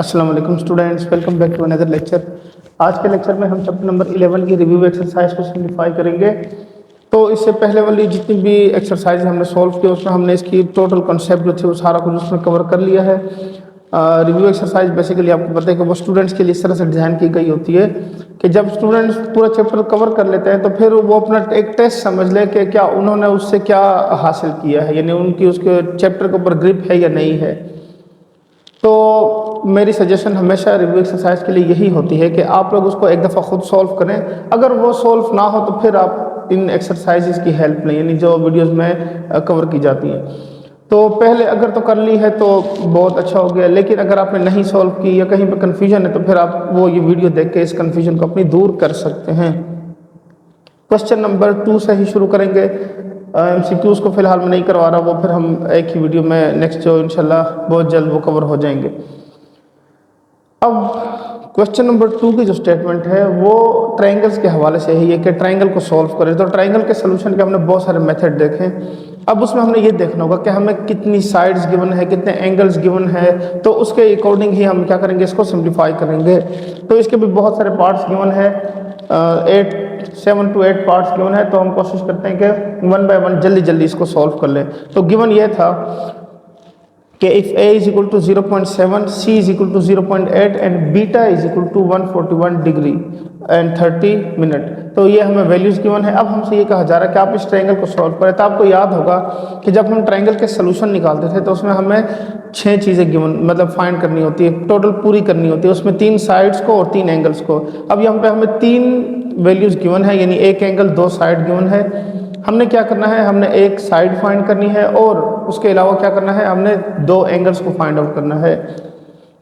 अस्सलाम वालेकुम students, welcome back to another lecture. आज के लेक्चर में हम चैप्टर नंबर 11 की रिव्यू एक्सरसाइज को सिम्प्लीफाई करेंगे। तो इससे पहले वाली जितनी भी एक्सरसाइज हमने सॉल्व की उसमें हमने इसकी टोटल कॉन्सेप्ट जो थे वो सारा कुछ उसमें कवर कर लिया है। रिव्यू एक्सरसाइज बेसिकली आपको पता है कि वो स्टूडेंट्स के लिए इस तरह से डिज़ाइन की गई होती है कि जब स्टूडेंट्स पूरा चैप्टर कवर कर लेते हैं तो फिर वो अपना एक टेस्ट समझ ले कि क्या उन्होंने उससे क्या हासिल किया है, यानी उनकी उसके चैप्टर के ऊपर ग्रिप है या नहीं है। तो मेरी सजेशन हमेशा रिव्यू एक्सरसाइज के लिए यही होती है कि आप लोग उसको एक दफ़ा खुद सॉल्व करें। अगर वो सॉल्व ना हो तो फिर आप इन एक्सरसाइजेस की हेल्प लें, यानी जो वीडियोस में कवर की जाती हैं। तो पहले अगर तो कर ली है तो बहुत अच्छा हो गया, लेकिन अगर आपने नहीं सॉल्व की या कहीं पे कन्फ्यूजन है तो फिर आप वो ये वीडियो देख के इस कन्फ्यूजन को अपनी दूर कर सकते हैं। क्वेश्चन नंबर 2 से ही शुरू करेंगे। MCQs को फिलहाल मैं नहीं करवा रहा, वो फिर हम एक ही वीडियो में नेक्स्ट जो इंशाल्लाह बहुत जल्द वो कवर हो जाएंगे। अब क्वेश्चन नंबर 2 की जो स्टेटमेंट है वो ट्रायंगल्स के हवाले से ही है कि ट्रायंगल को सॉल्व करें। तो ट्रायंगल के सोल्यूशन के हमने बहुत सारे मेथड देखे। अब उसमें हमने ये देखना होगा कि हमें कितनी साइड्स गिवन है, कितने एंगल्स गिवन है, तो उसके अकॉर्डिंग ही हम क्या करेंगे, इसको सिंप्लीफाई करेंगे। तो इसके भी बहुत सारे पार्ट्स गिवन है, 7 to 8 पार्ट्स गिवन है। तो हम कोशिश करते हैं कि 1 बाय 1 जल्दी जल्दी इसको सॉल्व कर लें। तो गिवन ये था कि if a is equal to 0.7, c is equal to 0.8 and beta is equal to 141 degree and 30 minute. तो ये हमें वैल्यूज गिवन है। अब हमसे ये कहा जा रहा है कि आप इस ट्रायंगल को सॉल्व करें। तो आपको याद होगा कि जब हम ट्रायंगल के सोल्यूशन निकालते थे तो उसमें हमें 6 चीज़ें गिवन मतलब फाइंड करनी होती है, टोटल पूरी करनी होती है, उसमें 3 साइड्स को और 3 एंगल्स को। अब यहाँ पे हमें 3 वैल्यूज गिवन है, यानी एक एंगल 2 साइड गिवन है। हमने क्या करना है, हमने एक साइड फाइंड करनी है और उसके अलावा क्या करना है, हमने 2 एंगल्स को फाइंड आउट करना है।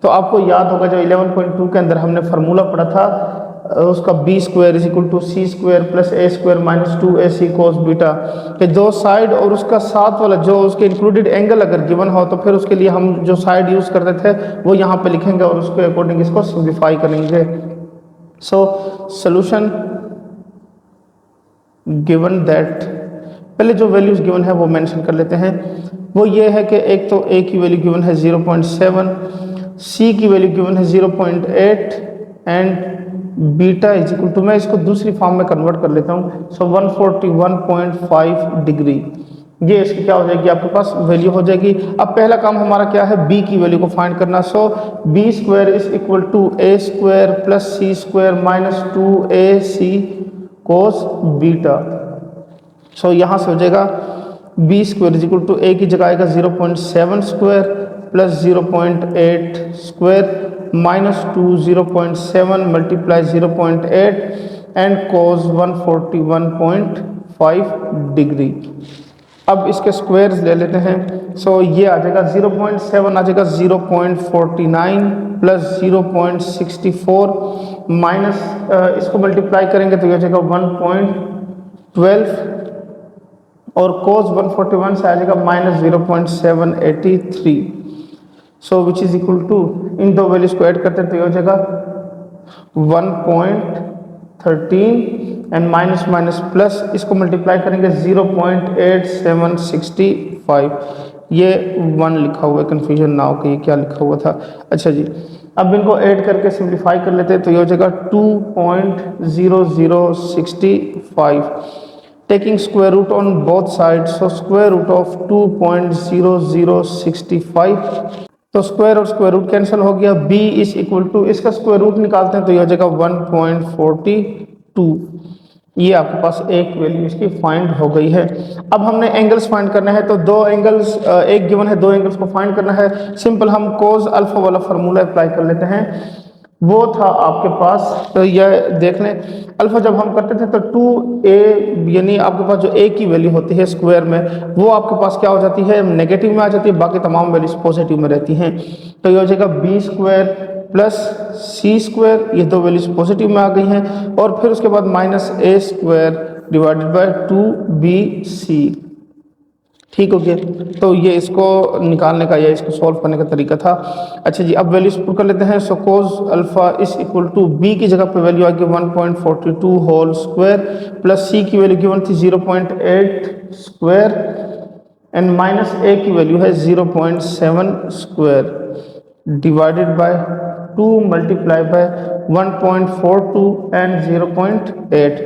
तो आपको याद होगा जो 11.2 के अंदर हमने फार्मूला पढ़ा था उसका b² is equal to c² plus a² minus 2ac cos beta के 2 साइड और उसका साथ वाला जो उसके इंक्लूडेड एंगल अगर गिवन हो तो फिर उसके लिए हम जो साइड यूज़ करते थे वो यहाँ पे लिखेंगे और उसके अकॉर्डिंग इसको सिम्प्लीफाई करेंगे। सो सोल्यूशन गिवन दैट, पहले जो वैल्यूज गिवन है वो मेंशन कर लेते हैं। वो ये है कि एक तो a की वैल्यू गिवन है 0.7, c की वैल्यू गिवन है 0.8 and beta is equal to, मैं इसको दूसरी फॉर्म में कन्वर्ट कर लेता हूँ। सो 141.5 डिग्री ये इसकी क्या हो जाएगी, आपके पास वैल्यू हो जाएगी। अब पहला काम हमारा क्या है, b की वैल्यू को फाइंड करना। So b² is equal to a² plus c² minus 2ac cos beta. So यहाँ से हो जाएगा b² is equal to a की जगह आएगा 0.7² plus 0.8² minus 2 0.7 multiply 0.8 and cos 141.5 degree. अब इसके स्क्वायर्स ले लेते हैं। सो ये आ जाएगा 0.7 आ जाएगा 0.49 प्लस 0.64 माइनस इसको मल्टीप्लाई करेंगे तो ये हो जाएगा 1.12 और cos 141 से आ जाएगा minus 0.783। So which is equal to, इन दो वैल्यूज को ऐड करते हैं तो ये हो जाएगा 1.13 एंड माइनस माइनस प्लस इसको मल्टीप्लाई करेंगे 0.8765। ये 1 लिखा हुआ है, कन्फ्यूजन ना हो कि ये क्या लिखा हुआ था। अच्छा जी, अब इनको ऐड करके सिंप्लीफाई कर लेते हैं तो ये हो जाएगा 2.0065 taking square root on both sides. So square root of 2.0065, तो स्क्वायर और स्क्वायर रूट कैंसिल हो गया। b इज इक्वल टू, इसका स्क्वायर रूट निकालते हैं तो ये हो जाएगा 1.42। ये आपके पास एक वैल्यू इसकी फाइंड हो गई है। अब हमने एंगल्स फाइंड करना है तो 2 एंगल्स एक गिवन है, 2 एंगल्स को फाइंड करना है। सिंपल हम कोस अल्फा वाला फार्मूला अप्लाई कर लेते हैं, वो था आपके पास। तो यह देख लें, अल्फा जब हम करते थे तो 2a यानी आपके पास जो a की वैल्यू होती है स्क्वायर में वो आपके पास क्या हो जाती है, नेगेटिव में आ जाती है, बाकी तमाम वैल्यूज पॉजिटिव में रहती हैं। तो ये हो जाएगा b² प्लस c², ये 2 वैल्यूज पॉजिटिव में आ गई हैं और फिर उसके बाद minus a² divided by 2bc। ठीक हो गया। तो ये इसको निकालने का या इसको सॉल्व करने का तरीका था। अच्छा जी, अब वैल्यूज पुट कर लेते हैं। So cos alpha is equal to b की जगह पे वैल्यू आ गई 1.42 होल स्क्वायर प्लस c की वैल्यू गिवन थी 0.8² एंड माइनस a की वैल्यू है 0.7 square. Divided by 2 multiply by 1.42 and 0.8।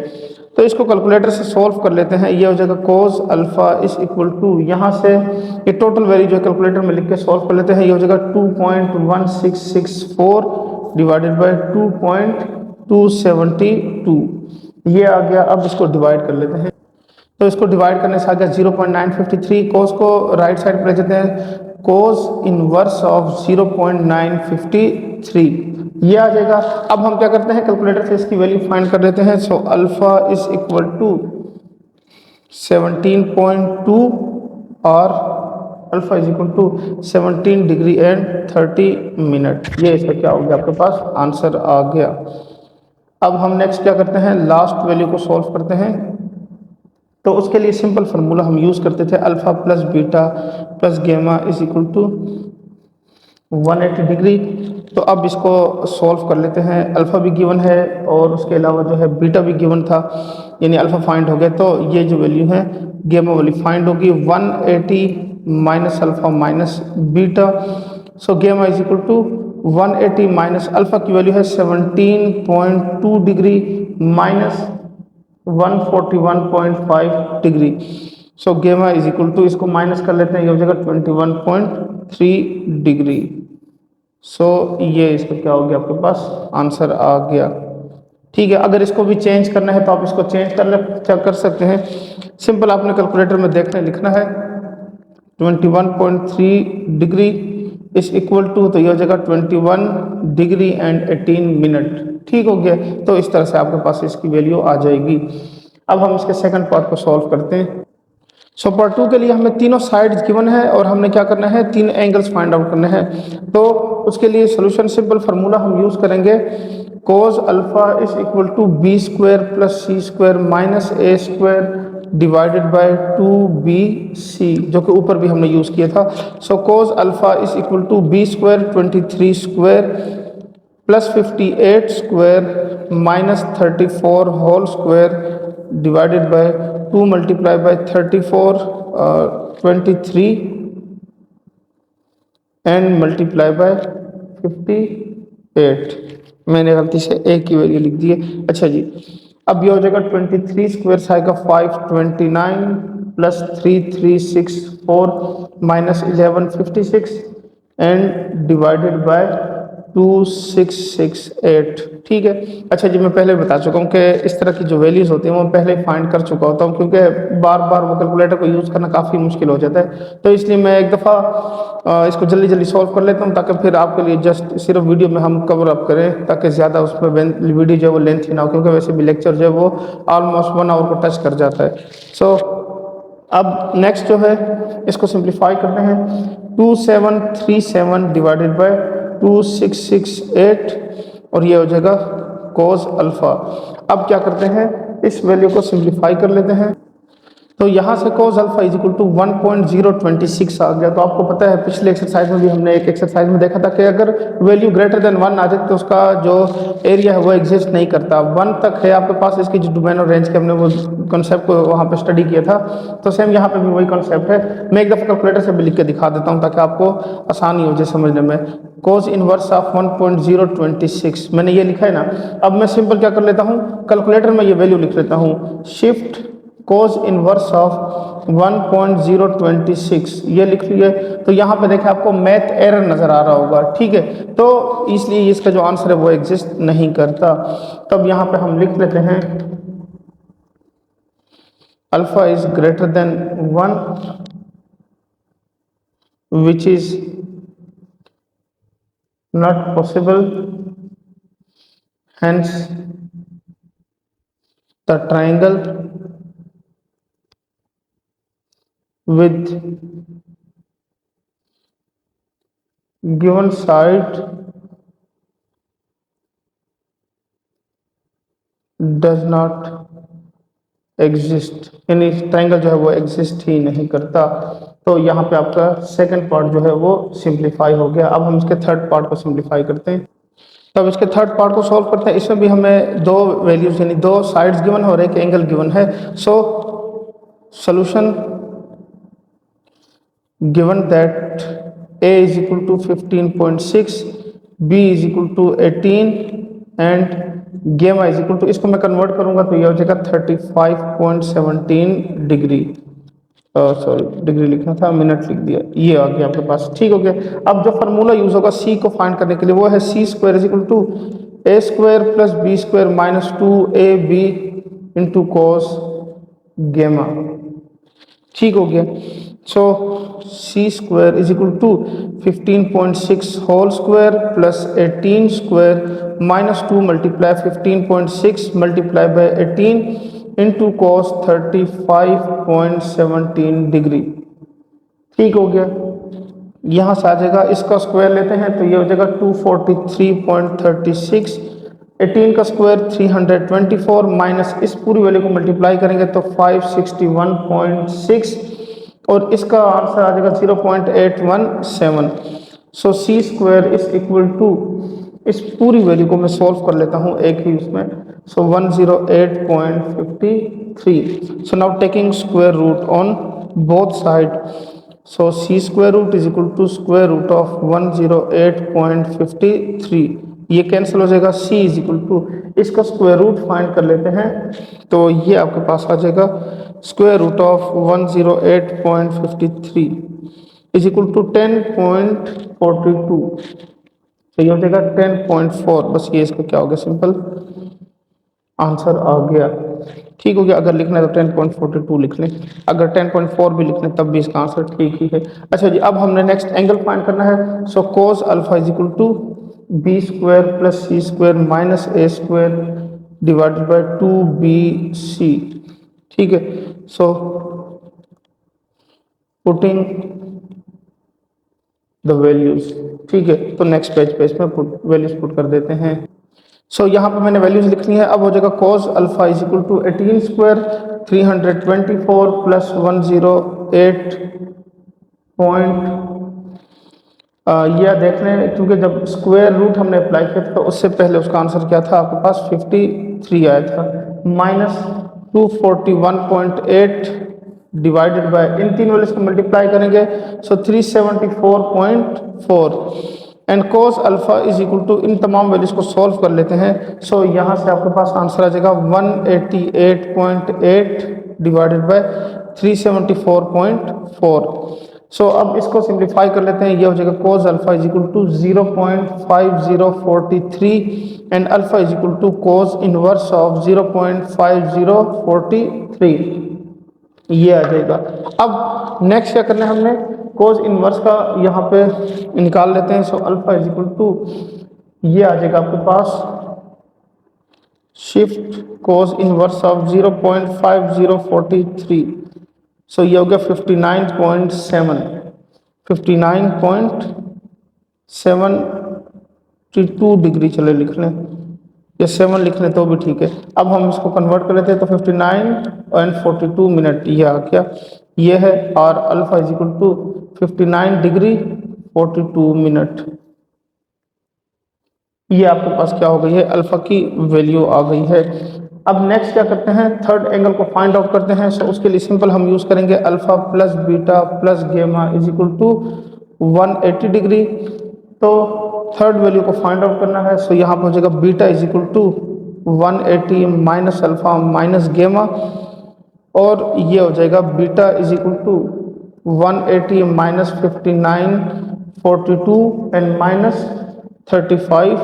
तो इसको कैलकुलेटर से सॉल्व कर लेते हैं। ये हो जाएगा cos alpha is equal to, यहाँ से ये टोटल वैल्यू जो कैलकुलेटर में लिख के सॉल्व कर लेते हैं। ये हो जाएगा 2.1664 डिवाइडेड बाय 2.272, ये आ गया। अब इसको डिवाइड कर लेते हैं। तो इसको डिवाइड करने से आ गया 0.953। कोस को राइट साइड पर ले जाते हैं, कोस इनवर्स ऑफ 0.953 ये आ जाएगा। अब हम क्या करते हैं, कैलकुलेटर से इसकी वैल्यू फाइंड कर लेते हैं। So alpha is equal to 17.2 और alpha is equal to 17 degree and 30 minute. ये इसका क्या हो गया, आपके पास आंसर आ गया। अब हम नेक्स्ट क्या करते हैं, लास्ट वैल्यू को सॉल्व करते हैं। तो उसके लिए सिंपल फार्मूला हम यूज़ करते थे, alpha plus beta plus gamma is equal to 180 degree. तो अब इसको सॉल्व कर लेते हैं। अल्फ़ा भी गिवन है और उसके अलावा जो है बीटा भी गिवन था, यानी अल्फ़ा फाइंड हो गया। तो ये जो वैल्यू है गेमा वाली फाइंड होगी 180 minus alpha minus beta. So gamma is equal to 180 minus alpha की वैल्यू है 17.2 degree minus 141.5 degree. So gamma is equal to, इसको माइनस कर लेते हैं, ये हो जाएगा 21.3 डिग्री। सो ये इसका क्या हो गया, आपके पास आंसर आ गया। ठीक है, अगर इसको भी चेंज करना है तो आप इसको चेंज कर सकते हैं। सिंपल आपने कैलकुलेटर में देखना लिखना है 21.3 डिग्री इज इक्वल टू, तो ये हो जाएगा 21 डिग्री एंड 18 मिनट। ठीक हो गया। तो इस तरह से आपके पास इसकी वैल्यू आ जाएगी। अब हम इसके सेकंड पार्ट को सॉल्व करते हैं। सो पार्ट 2 के लिए हमें तीनों साइड्स गिवन है और हमने क्या करना है, तीन एंगल्स फाइंड आउट करने हैं। तो उसके लिए सोल्यूशन सिंपल फार्मूला हम यूज करेंगे, cos alpha is equal to B square plus C square minus A square divided by 2bc, जो कि ऊपर भी हमने यूज किया था। So cos alpha is equal to B square 23 square plus 58 square minus 34 whole square divided by 2 multiply by 34 23 and multiply by 58। मैंने गलती से ए की वैल्यू लिख दी है। अच्छा जी, अब ये हो जाएगा 23 स्क्वायर से आएगा 529 plus 3364 minus 1156 and divided bye 2668। ठीक है। अच्छा जी, मैं पहले बता चुका हूँ कि इस तरह की जो वैल्यूज़ होती हैं वो पहले फाइंड कर चुका होता हूँ, क्योंकि बार बार वो कैलकुलेटर को यूज़ करना काफ़ी मुश्किल हो जाता है। तो इसलिए मैं एक दफ़ा इसको जल्दी जल्दी सॉल्व कर लेता हूँ, ताकि फिर आपके लिए जस्ट सिर्फ वीडियो में हम कवर अप करें, ताकि ज़्यादा उसमें वीडियो जो है वो लेंथी ना हो, क्योंकि वैसे भी लेक्चर जो है वो ऑलमोस्ट 1 आवर को टच कर जाता है। सो अब नेक्स्ट जो है इसको सिंप्लीफाई करते हैं। 2737 डिवाइडेड बाय 2668 और ये हो जाएगा कोस अल्फा। अब क्या करते हैं, इस वैल्यू को सिंप्लीफाई कर लेते हैं। तो यहाँ से cos alpha is equal to 1.026 आ गया। तो आपको पता है पिछले एक्सरसाइज में भी हमने एक एक्सरसाइज में देखा था कि अगर वैल्यू ग्रेटर देन 1 आ जाए तो उसका जो एरिया है वो एग्जिस्ट नहीं करता। 1 तक है आपके पास इसकी जो डोमेन और रेंज के, हमने वो कॉन्सेप्ट को वहाँ पे स्टडी किया था। तो सेम यहाँ पे भी वही कॉन्सेप्ट है। मैं एक दफ़ा कैलकुलेटर से भी लिख के दिखा देता हूँ ताकि आपको आसानी हो जाए समझने में। कोस इनवर्स ऑफ 1.026 मैंने ये लिखा है ना। अब मैं सिंपल क्या कर लेता हूँ, कैलकुलेटर में ये वैल्यू लिख लेता हूँ, शिफ्ट कोस इनवर्स ऑफ 1.026 ये लिख लिए। तो यहाँ पे देखें आपको मैथ एरर नज़र आ रहा होगा। ठीक है, तो इसलिए इसका जो आंसर है वो एग्जिस्ट नहीं करता। तब यहाँ पे हम लिख लेते हैं alpha is greater than 1 which is not possible, hence the triangle with given side does not exist, यानी ट्राइंगल जो है वो एग्जिस्ट ही नहीं करता। तो यहाँ पे आपका सेकंड पार्ट जो है वो सिंप्लीफाई हो गया। अब हम इसके थर्ड पार्ट को सिंप्लीफाई करते हैं। तब इसके थर्ड पार्ट को सॉल्व करते हैं। इसमें भी हमें दो वैल्यूज यानी दो साइड्स गिवन है और एक एंगल गिवन है। So solution given that a is equal to 15.6, b is equal to 18 and gamma is equal to, इसको मैं कन्वर्ट करूंगा तो ये हो जाएगा 35.17 डिग्री। सॉरी डिग्री लिखना था, मिनट लिख दिया, ये आ गया आपके पास। ठीक हो गया। अब जो फार्मूला यूज होगा सी को फाइंड करने के लिए वो है C square is equal to A square plus B square minus 2ab into cos gamma. ठीक हो गया। So C square is equal to 15.6 whole square plus 18 square minus 2 multiply 15.6 multiply by 18 into cos 35.17 degree. ठीक हो गया। यहाँ से आ जाएगा, इसका स्क्वायर लेते हैं तो ये हो जाएगा 243.36, 18 का स्क्वायर 324 माइनस इस पूरी वैल्यू को मल्टीप्लाई करेंगे तो 561.6 और इसका आंसर आ जाएगा 0.817। सो सी स्क्वायर इज इक्वल टू, इस पूरी वैल्यू को मैं सॉल्व कर लेता हूँ एक ही उसमें, so 108.53। So now taking square root on both side, so C square root is equal to square root of 108.53, ये कैंसिल हो जाएगा। सी इज इक्वल टू, इसका स्क्वायर रूट फाइंड कर लेते हैं तो ये आपके पास आ जाएगा square root of 108.53 is equal to 10.42, तो ये हो जाएगा 10.4। बस ये इसका क्या हो गया, सिंपल आंसर आ गया। ठीक हो गया। अगर लिखना है तो 10.42 लिख लें, अगर 10.4 भी लिख लें तब भी इसका आंसर ठीक ही है। अच्छा जी, अब हमने नेक्स्ट एंगल फाइंड करना है। So cos alpha is equal to B square plus C square minus A square divided by 2bc। ठीक है। सो पुटिंग द वैल्यूज, ठीक है, तो नेक्स्ट पेज पे इसमें वैल्यूज पुट कर देते हैं। सो यहाँ पे मैंने वैल्यूज लिखनी है। अब हो जाएगा cos alpha is equal to 18 square 324 plus 108 point, यह देख लें क्योंकि जब स्क्वायर रूट हमने अप्लाई किया था तो उससे पहले उसका आंसर क्या था आपके पास 53 आया था, माइनस 241.8 डिवाइडेड बाय, इन तीन वैल्यूज को मल्टीप्लाई करेंगे so 374.4 and cos alpha is equal to, इन तमाम वैल्यूज को सॉल्व कर लेते हैं। सो यहाँ से आपके पास आंसर आ जाएगा 188.8 डिवाइडेड बाय 374.4। सो अब इसको सिंप्लीफाई कर लेते हैं, ये हो जाएगा cos alpha is equal to 0.5043 and alpha is equal to cos inverse of 0.5043, ये आ जाएगा। अब नेक्स्ट क्या करना है हमने, cos इनवर्स का यहाँ पे निकाल लेते हैं। So alpha is equal to, ये आ जाएगा आपके पास shift cos inverse of 0.5043, so ये हो गया 59.72 डिग्री, चले लिख लें या 7 लिख लें तो भी ठीक है। अब हम इसको कन्वर्ट कर लेते हैं तो 59.42 मिनट ये आ गया, ये है, और alpha is equal to 59 degree 42 minute, ये आपके पास क्या हो गई है, अल्फा की वैल्यू आ गई है। अब नेक्स्ट क्या करते हैं, थर्ड एंगल को फाइंड आउट करते हैं। सो उसके लिए सिंपल हम यूज करेंगे alpha plus beta plus gamma is equal to 180 degree. तो थर्ड वैल्यू को फाइंड आउट करना है। सो यहाँ पर हो जाएगा beta is equal to 180 minus alpha minus gamma, और ये हो जाएगा beta is equal to 180 minus 59.42 and minus 35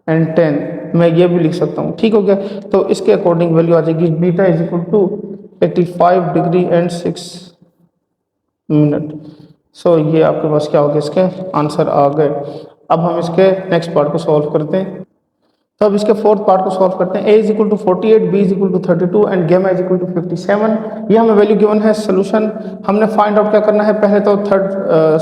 and 10, मैं ये भी लिख सकता हूँ। ठीक हो गया। तो इसके अकॉर्डिंग वैल्यू आ जाएगी beta is equal to 85 degree and 6 minute. So ये आपके पास क्या हो गया, इसके आंसर आ गए। अब हम इसके नेक्स्ट पार्ट को सॉल्व करते हैं। तो अब इसके फोर्थ पार्ट को सॉल्व करते हैं। a is equal to 48, b is equal to 32 and gamma is equal to 57। ये हमें वैल्यू गिवन है। सोल्यूशन हमने फाइंड आउट क्या करना है, पहले तो थर्ड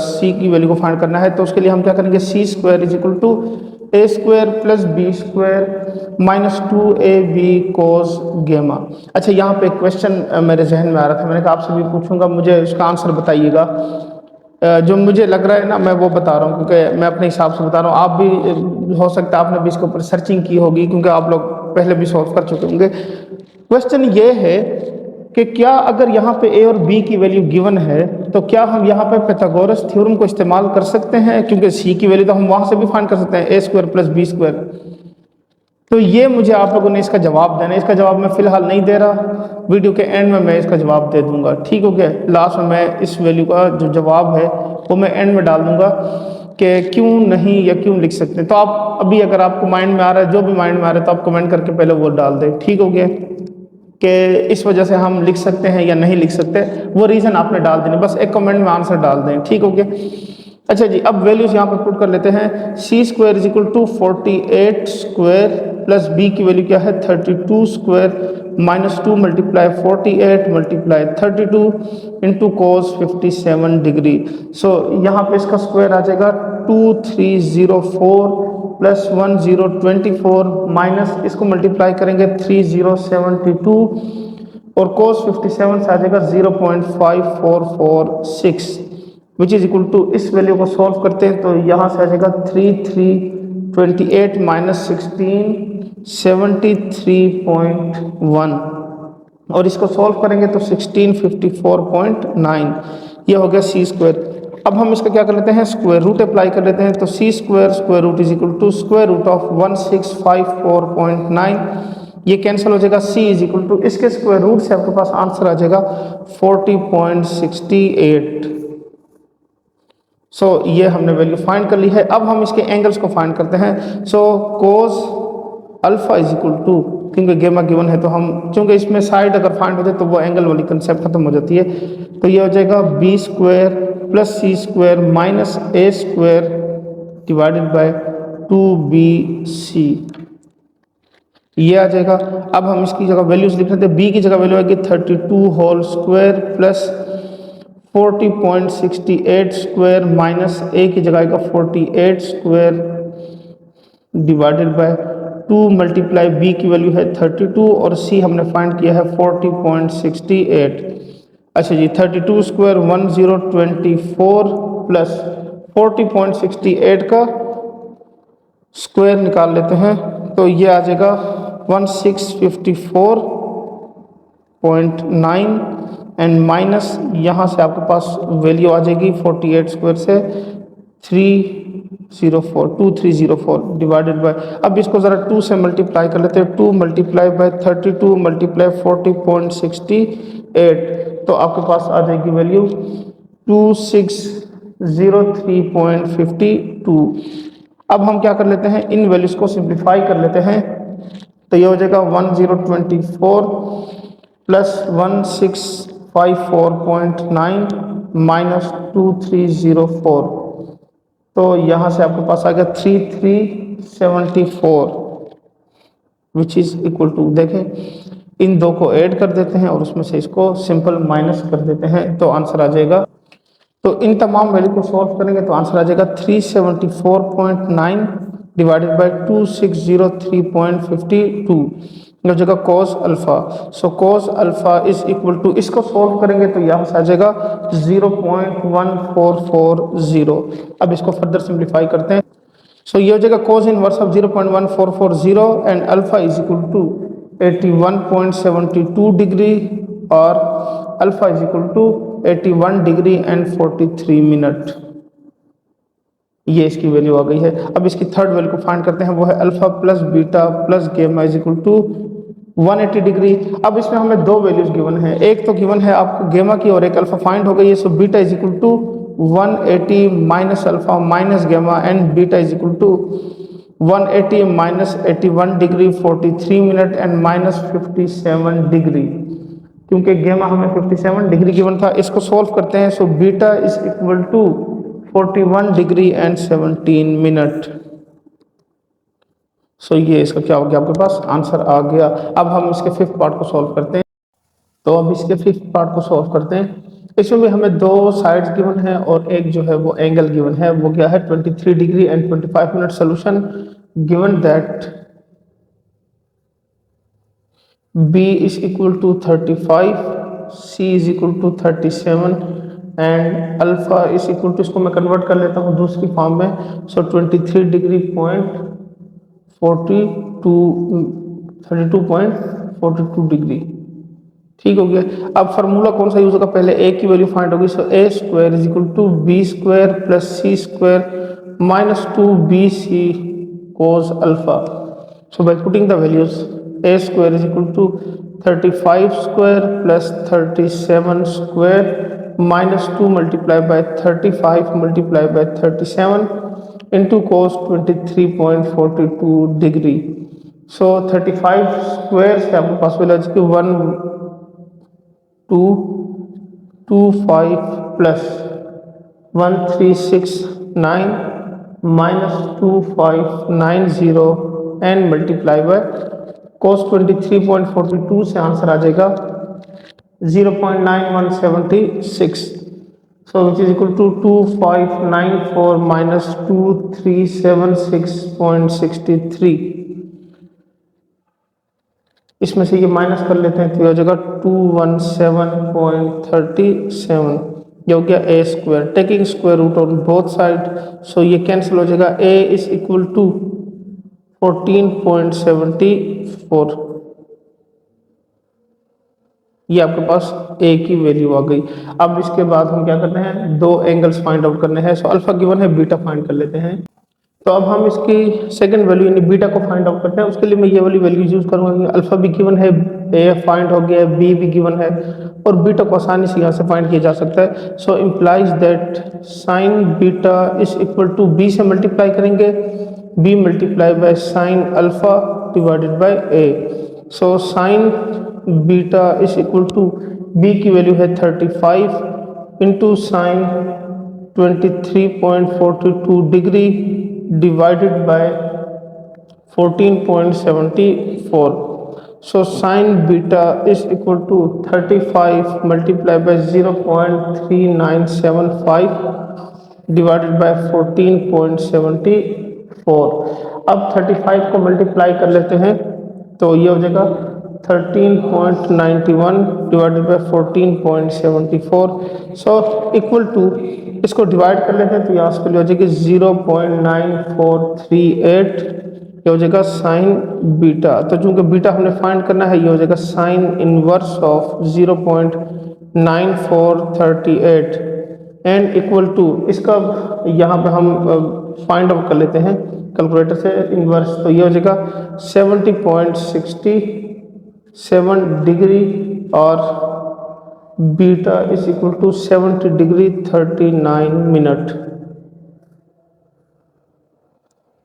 c की वैल्यू को फाइंड करना है। तो उसके लिए हम क्या करेंगे, C square is equal to a square plus B square minus 2ab cos gamma. अच्छा, यहाँ पे एक क्वेश्चन मेरे जहन में आ रहा था, मैंने कहा आपसे भी पूछूंगा, मुझे उसका आंसर बताइएगा। जो मुझे लग रहा है ना, मैं वो बता रहा हूँ क्योंकि मैं अपने हिसाब से बता रहा हूँ। आप भी हो सकता है आपने भी इसके ऊपर सर्चिंग की होगी क्योंकि आप लोग पहले भी सॉल्व कर चुके होंगे। क्वेश्चन ये है कि क्या अगर यहाँ पे ए और बी की वैल्यू गिवन है तो क्या हम यहाँ पे पाइथागोरस थ्योरम को इस्तेमाल कर सकते हैं, क्योंकि सी की वैल्यू तो हम वहाँ से भी फाइंड कर सकते हैं, ए स्क्वायर प्लस बी स्क्वायर। तो ये मुझे आप लोगों ने इसका जवाब देना है। इसका जवाब मैं फिलहाल नहीं दे रहा, वीडियो के एंड में मैं इसका जवाब दे दूंगा, ठीक हो गया। लास्ट में मैं इस वैल्यू का जो जवाब है वो मैं एंड में डाल दूंगा कि क्यों नहीं या क्यों लिख सकते हैं। तो आप अभी अगर आपको माइंड में आ रहा है, जो भी माइंड में आ रहा है, तो आप कमेंट करके पहले वो डाल दें, ठीक हो गया, कि इस वजह से हम लिख सकते हैं या नहीं लिख सकते, वो रीज़न आपने डाल देने, बस एक कमेंट में आंसर डाल दें, ठीक हो गया। अच्छा जी, अब वैल्यूज यहाँ पर पुट कर लेते हैं। C square is equal to 48 square plus B की वैल्यू क्या है 32 square minus 2 multiply 48 multiply 32 into cos 57 degree. So यहाँ पे इसका स्क्वायर आ जाएगा 2304 प्लस 1024 माइनस इसको मल्टीप्लाई करेंगे 3072 और कोस 57 से आ जाएगा 0.5446 विच इज इक्वल टू, इस वैल्यू को सॉल्व करते हैं तो यहाँ से आ जाएगा 3328 माइनस 16 73.1 और इसको सॉल्व करेंगे तो 1654.9, ये हो गया सी स्क्वायर। अब हम इसका क्या कर लेते हैं, स्क्वायर रूट अप्लाई कर लेते हैं। तो C square square root is equal to square root of 1654.9, ये कैंसिल हो जाएगा। सी इज इक्वल टू इसके स्क्वायर रूट से आपके पास आंसर आ जाएगा 40.68। सो ये हमने वैल्यू फाइंड कर ली है। अब हम इसके एंगल्स को फाइंड करते हैं। So cos alpha is equal to, क्योंकि गेमा गिवन है तो हम, चूंकि इसमें साइड अगर फाइंड होते तो वो एंगल वाली कंसेप्ट खत्म हो जाती है, तो ये हो जाएगा b square plus C square minus A square divided by 2bc, ये आ जाएगा। अब हम इसकी जगह वैल्यूज लिख रहे थे, बी की जगह वैल्यू आएगी 32 whole square plus 40.68 square minus A की जगह आएगा 48 square divided by 2 multiply B की वैल्यू है 32 और सी हमने फाइंड किया है 40.68। अच्छा जी, 32 स्क्वायर 1024 प्लस 40.68 का स्क्वायर निकाल लेते हैं तो ये आ जाएगा 1654.9 एंड माइनस यहाँ से आपके पास वैल्यू आ जाएगी 48 स्क्वायर से 2304 डिवाइडेड बाय, अब इसको ज़रा 2 से मल्टीप्लाई कर लेते हैं। 2 मल्टीप्लाई बाय 32 मल्टीप्लाई 40.68, तो आपके पास आ जाएगी वैल्यू 2603.52। अब हम क्या कर लेते हैं, इन वैल्यूज को सिंप्लीफाई कर लेते हैं तो ये हो जाएगा 1024 प्लस 1654.9 माइनस 2304, तो यहाँ से आपके पास आ गया 3374 विच इज इक्वल टू, देखें इन दो को ऐड कर देते हैं और उसमें से इसको सिंपल माइनस कर देते हैं तो आंसर आ जाएगा। तो इन तमाम वैल्यू को सॉल्व करेंगे तो आंसर आ जाएगा 374.9 डिवाइडेड बाय 2603.52 हो जाएगा cos alpha. So cos alpha is equal to, इसको सॉल्व करेंगे तो यहाँ से आ जाएगा 0.1440। अब इसको फर्दर सिंप्लीफाई करते हैं। सो ये हो जाएगा cos inverse of 0.1440 and alpha is equal to 81.72 degree और alpha is equal to 81 degree and 43 minute, ये इसकी वैल्यू आ गई है। अब इसकी थर्ड वैल्यू को फाइंड करते हैं, वो है alpha plus beta plus gamma is equal to 180 degree. अब इसमें हमें दो वैल्यूज गिवन है, एक तो गिवन है आपको गेमा की और एक अल्फा फाइंड हो गई है। So beta is equal to 180 minus alpha minus gamma and beta is equal to 180 minus 81 degree 43 minute and minus 57 degree, क्योंकि गेमा हमें 57 डिग्री गिवन था। इसको सॉल्व करते हैं। So beta is equal to 41 degree and 17 minute. So ये इसका क्या हो गया, आपके पास आंसर आ गया। अब हम इसके फिफ्थ पार्ट को सॉल्व करते हैं। तो अब इसके फिफ्थ पार्ट को सॉल्व करते हैं। इसमें भी हमें दो साइड्स गिवन है और एक जो है वो एंगल गिवन है, वो क्या है 23 degree and 25 minute. Solution given that B is equal to 35, C is equal to 37 and alpha is equal to, इसको मैं कन्वर्ट कर लेता हूँ दूसरी फॉर्म में। सो 23 डिग्री पॉइंट 32 32.42 डिग्री ठीक हो गया। अब फार्मूला कौन सा यूज होगा, पहले ए की वैल्यू फाइंड होगी, so A square is equal to B square plus C square minus 2bc cos alpha. So by putting the values, a square is equal to 35 square plus 37 square minus 2 multiplied by 35 multiplied by 37 into cos 23.42 degree. So 35 square से आपके पास value आ जाएगी 1225 plus 1369 minus 2590 and multiply bye cos 23.42 से answer आ जाएगा 0.9176, so which is equal to 2594 minus 2376.63। इसमें से ये माइनस कर लेते हैं तो ये हो जाएगा 217.37, ये हो गया A square, taking square root on both side, so ये कैंसिल हो जाएगा। ए इज इक्वल टू 14.74, ये आपके पास ए की वैल्यू आ गई। अब इसके बाद हम क्या करते हैं, दो एंगल्स फाइंड आउट करने हैं। सो अल्फा गिवन है, बीटा फाइंड कर लेते हैं। तो अब हम इसकी सेकंड वैल्यू यानी बीटा को फाइंड आउट करते हैं। उसके लिए मैं ये वाली वैल्यू यूज करूंगा। अल्फा भी गिवन है, ए फाइंड हो गया, बी भी गिवन है, और बीटा को आसानी से यहाँ से फाइंड किया जा सकता है। So implies that sine beta is equal to b से मल्टीप्लाई करेंगे, b multiply by sine alpha divided by a. So sine beta is equal to b की वैल्यू है 35 into sine 23.42 degree divided by 14.74. So sin beta is equal to 35 multiplied by 0.3975 divided by 14.74। अब 35 को multiply कर लेते हैं तो ये हो जाएगा 13.91 divided by 14.74, so equal to, इसको डिवाइड कर लेते हैं तो यहाँ से हो जाएगी 0.9438, ये हो जाएगा साइन बीटा। तो चूंकि बीटा हमने फाइंड करना है, ये हो जाएगा sine inverse of 0.9438 and equal to, इसका यहाँ पे हम फाइंड आउट कर लेते हैं कैलकुलेटर से इनवर्स, तो ये हो जाएगा 70.67 डिग्री और beta is equal to 70 degree 39 minute.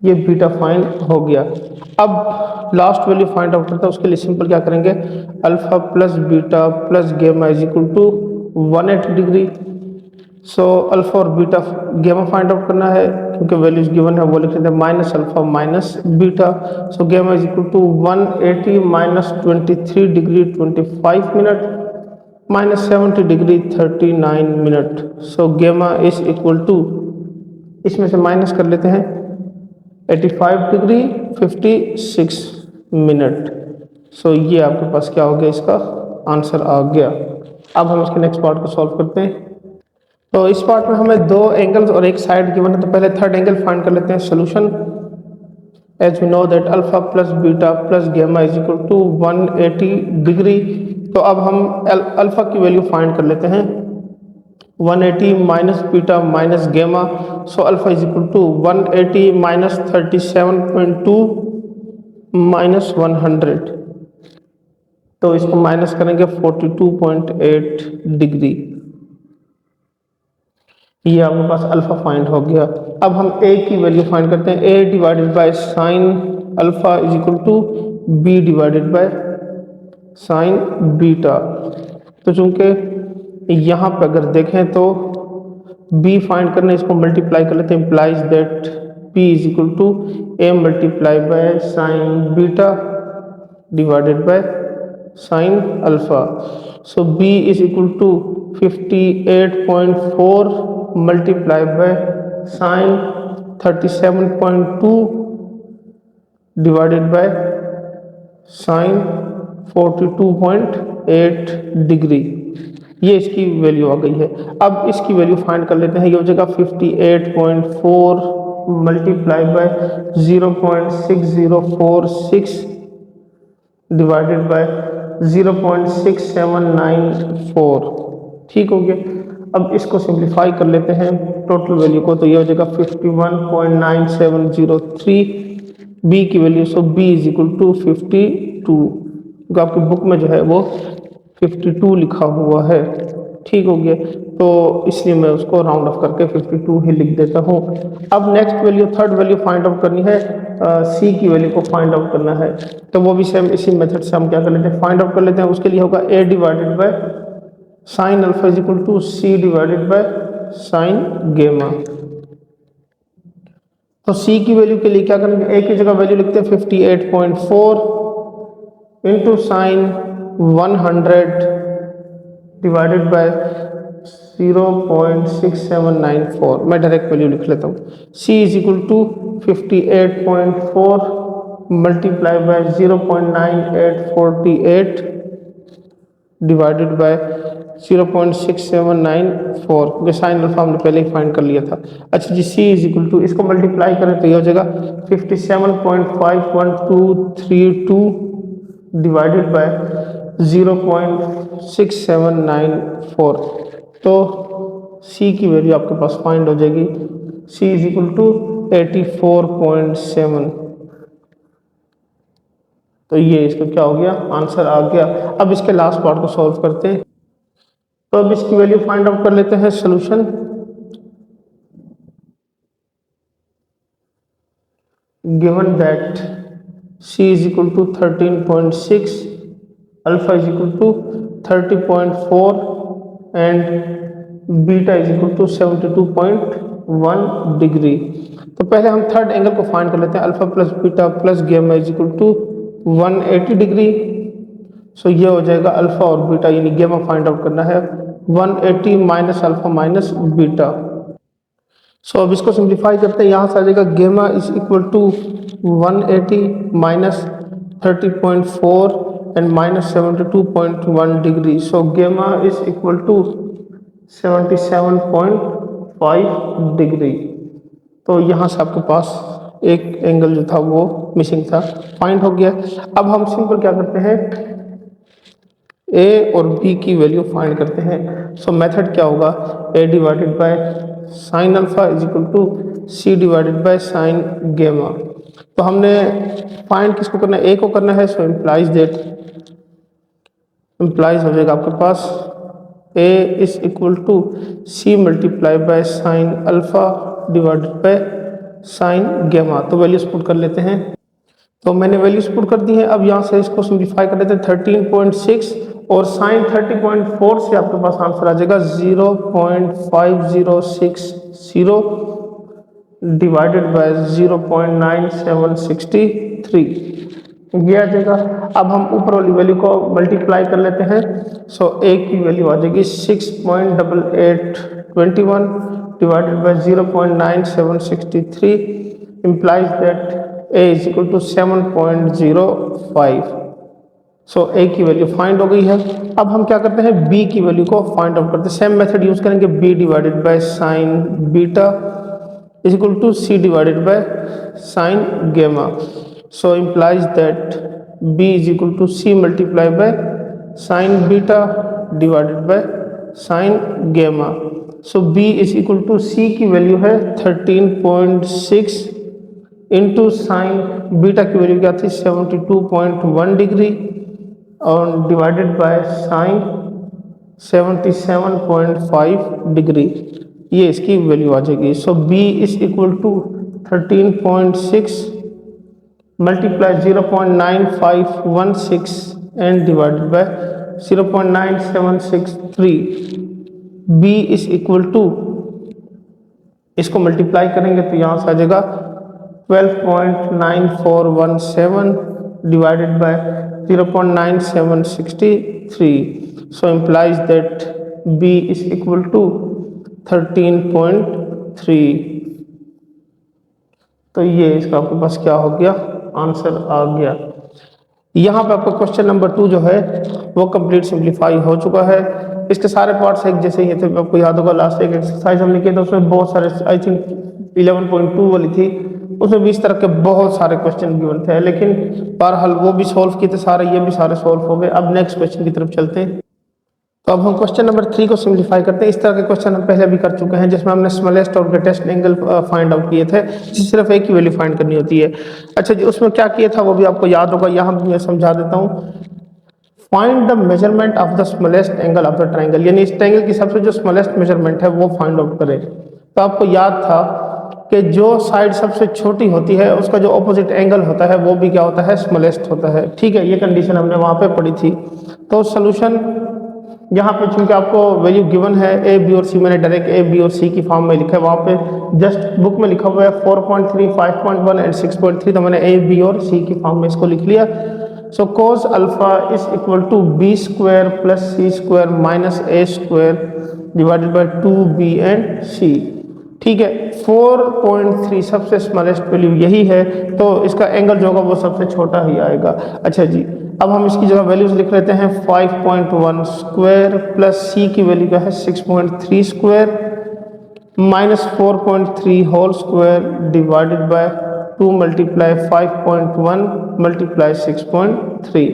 ये बीटा फाइंड हो गया। अब लास्ट वैल्यू फाइंड आउट करते हैं। उसके लिए सिंपल क्या करेंगे, alpha plus beta plus gamma is equal to 180 degree. So alpha और बीटा गेमा फाइंड आउट करना है, क्योंकि वैल्यूज गिवन है, वो लिख लेते हैं minus alpha minus beta. So gamma is equal to 180 minus 23 degree 25 minute minus 70 degree 39 minute. So gamma is equal to, इसमें से माइनस कर लेते हैं 85 डिग्री 56 मिनट। सो ये आपके पास क्या हो गया, इसका आंसर आ गया। अब हम इसके नेक्स्ट पार्ट को सॉल्व करते हैं। तो इस पार्ट में हमें दो एंगल्स और एक साइड गिवन है, तो पहले थर्ड एंगल फाइंड कर लेते हैं। Solution, as we know that alpha plus beta plus gamma is equal to 180 degree. तो अब हम अल्फा की वैल्यू फाइंड कर लेते हैं, 180 minus beta minus gamma. So alpha is equal to 180 minus 37.2 minus 100, तो इसको माइनस करेंगे 42.8 डिग्री। ये आपके पास अल्फा फाइंड हो गया। अब हम ए की वैल्यू फाइंड करते हैं। A divided by sine alpha is equal to B divided by sine beta. तो चूंकि यहाँ पे अगर देखें तो b फाइंड करने, इसको मल्टीप्लाई कर लेते हैं, implies that b is equal to a multiply by sine beta divided by sine alpha. So b is equal to 58.4 multiply by sine 37.2 divided by sine 42.8 degree. ये इसकी वैल्यू आ गई है। अब इसकी वैल्यू फाइंड कर लेते हैं। ये हो जाएगा 58.4 मल्टीप्लाई बाय 0.6046 डिवाइडेड बाय 0.6794। ठीक हो गया। अब इसको सिंप्लीफाई कर लेते हैं टोटल वैल्यू को, तो ये हो जाएगा 51.9703 बी की value. So B is equal to 52, जो आपकी बुक में जो है वो 52 लिखा हुआ है। ठीक हो गया, तो इसलिए मैं उसको राउंड ऑफ करके 52 ही लिख देता हूँ। अब next value, third value find out करनी है, सी की वैल्यू को फाइंड आउट करना है। तो वो भी सेम इसी मेथड से हम क्या कर लेते हैं, फाइंड आउट कर लेते हैं। उसके लिए होगा A divided by sine alpha is equal to C divided by sine gamma. तो सी की वैल्यू के लिए क्या करेंगे, ए की जगह वैल्यू लिखते हैं 58.4 इंटू साइन 100 डिवाइडेड बाय 0.6794। मैं डायरेक्ट वैल्यू लिख लेता हूँ। C is equal to 58.4 multiply by 0.9848 divided by 0.6794, क्योंकि साइन अल्फा हमने पहले ही फाइंड कर लिया था। अच्छा जी, सी इज इक्वल टू, इसको मल्टीप्लाई करें तो ये हो जाएगा 57.51232 डिवाइडेड बाय 0.6794। तो सी की वैल्यू आपके पास फाइंड हो जाएगी, सी इज इक्वल टू 84.7। तो ये इसका क्या हो गया, आंसर आ गया। अब इसके लास्ट पार्ट को सॉल्व करते हैं। तो अब इसकी वैल्यू फाइंड आउट कर लेते हैं। Solution, given that c is equal to 13.6, alpha is equal to 30.4 and beta is equal to 72.1 degree. तो पहले हम थर्ड एंगल को फाइंड कर लेते हैं। Alpha plus beta plus gamma is equal to 180 degree. So ये हो जाएगा अल्फा और बीटा, यानी गेमा फाइंड आउट करना है, 180 माइनस अल्फा माइनस बीटा। सो अब इसको सिंप्लीफाई करते हैं। यहाँ से आ जाएगा gamma is equal to 180 minus 30.4 and minus 72.1 degree. So gamma is equal to 77.5 degree. तो यहाँ से आपके पास एक एंगल जो था वो मिसिंग था, फाइंड हो गया। अब हम सिंपल क्या करते हैं, ए और बी की वैल्यू फाइंड करते हैं। सो मेथड क्या होगा, A divided by sine alpha is equal to C divided by sine gamma. तो हमने फाइंड किसको करना है, ए को करना है। सो इम्प्लाइज दैट, इम्प्लाइज हो जाएगा आपके पास A is equal to C multiply by sine alpha divided by sine gamma. तो वैल्यूज पुट कर लेते हैं। तो मैंने वैल्यूज पुट कर दी है। अब यहाँ से इसको सिंप्लीफाई कर लेते हैं। 13.6 और साइन 30.4 से आपके पास आंसर आ जाएगा 0.5060 डिवाइडेड बाय 0.9763, ये आ जाएगा। अब हम ऊपर वाली वैल्यू को मल्टीप्लाई कर लेते हैं। सो ए की वैल्यू आ जाएगी 6.8821 divided by 0.9763 implies that a is equal to 7.05। सो ए की वैल्यू फाइंड हो गई है। अब हम क्या करते हैं, बी की वैल्यू को फाइंड आउट करते हैं। सेम मेथड यूज करेंगे, B divided by sine beta is equal to C divided by sine gamma. So implies that B is equal to C multiply by sine beta divided by sine gamma. So B is equal to, C की value है 13.6 into sine beta की value क्या थी 72.1 degree और divided by sign 77.5 degree, ये इसकी value आ जाएगी। So B is equal to 13.6 multiply 0.9516 and divided by 0.9763। B is equal to, इसको मल्टीप्लाई करेंगे तो यहाँ से आ जाएगा 12.9417 divided by 0.9763। So implies that B is equal to 13.3। तो ये इसका आपके पास क्या हो गया, आंसर आ गया। यहाँ पे आपका क्वेश्चन नंबर 2 जो है वो कंप्लीट सिंप्लीफाई हो चुका है। इसके सारे पार्ट्स एक जैसे ही थे, आपको याद होगा लास्ट एक एक्सरसाइज हमने किया था, उसमें बहुत सारे, आई थिंक 11.2 वाली थी, उसमें भी इस तरह के बहुत सारे क्वेश्चन गिवन थे, लेकिन बहरहाल वो भी सॉल्व किए थे सारे, ये भी सारे सॉल्व हो गए। अब नेक्स्ट क्वेश्चन की तरफ चलते हैं। तो अब हम क्वेश्चन नंबर 3 को सिंप्लीफाई करते हैं। इस तरह के क्वेश्चन हम पहले भी कर चुके हैं, जिसमें हमने स्मॉलेस्ट और ग्रेटेस्ट एंगल फाइंड आउट किए थे, सिर्फ एक ही वैल्यू फाइंड करनी होती है। अच्छा जी, उसमें क्या किया था वो भी आपको याद होगा, यहाँ भी मैं समझा देता हूँ। Find the measurement of the smallest angle of the triangle, यानी इस ट्राइंगल की सबसे जो स्मॉलेस्ट मेजरमेंट है वो फाइंड आउट करें। तो आपको याद था कि जो साइड सबसे छोटी होती है उसका जो ऑपोजिट एंगल होता है वो भी क्या होता है, स्मॉलेस्ट होता है। ठीक है, ये कंडीशन हमने वहाँ पे पढ़ी थी। तो सोल्यूशन यहाँ पे चूंकि आपको वैल्यू गिवन है ए बी और सी, मैंने डायरेक्ट ए बी और सी की फॉर्म में लिखा है, वहाँ पे जस्ट बुक में लिखा हुआ है 4.3, 5.1 एंड 6.3, तो मैंने ए बी और सी की फॉर्म में इसको लिख लिया। So cos alpha is equal to B square plus C square minus A square divided by 2b and C. ठीक है, 4.3 सबसे स्मॉलेस्ट वैल्यू यही है, तो इसका एंगल जो होगा वो सबसे छोटा ही आएगा। अच्छा जी, अब हम इसकी जगह वैल्यूज लिख लेते हैं। 5.1 स्क्वायर प्लस सी की वैल्यू क्या है 6.3 square minus 4.3 whole square divided by 2 multiply 5.1 multiply 6.3।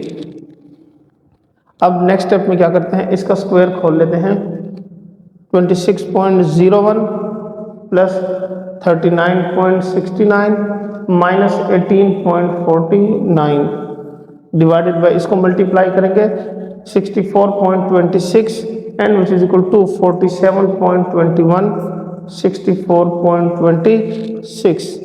अब नेक्स्ट स्टेप में क्या करते हैं, इसका स्क्वायर खोल लेते हैं। 26.01 प्लस 39.69 माइनस 18.49 डिवाइडेड बाय, इसको मल्टीप्लाई करेंगे 64.26 and which is equal to 47.21 64.26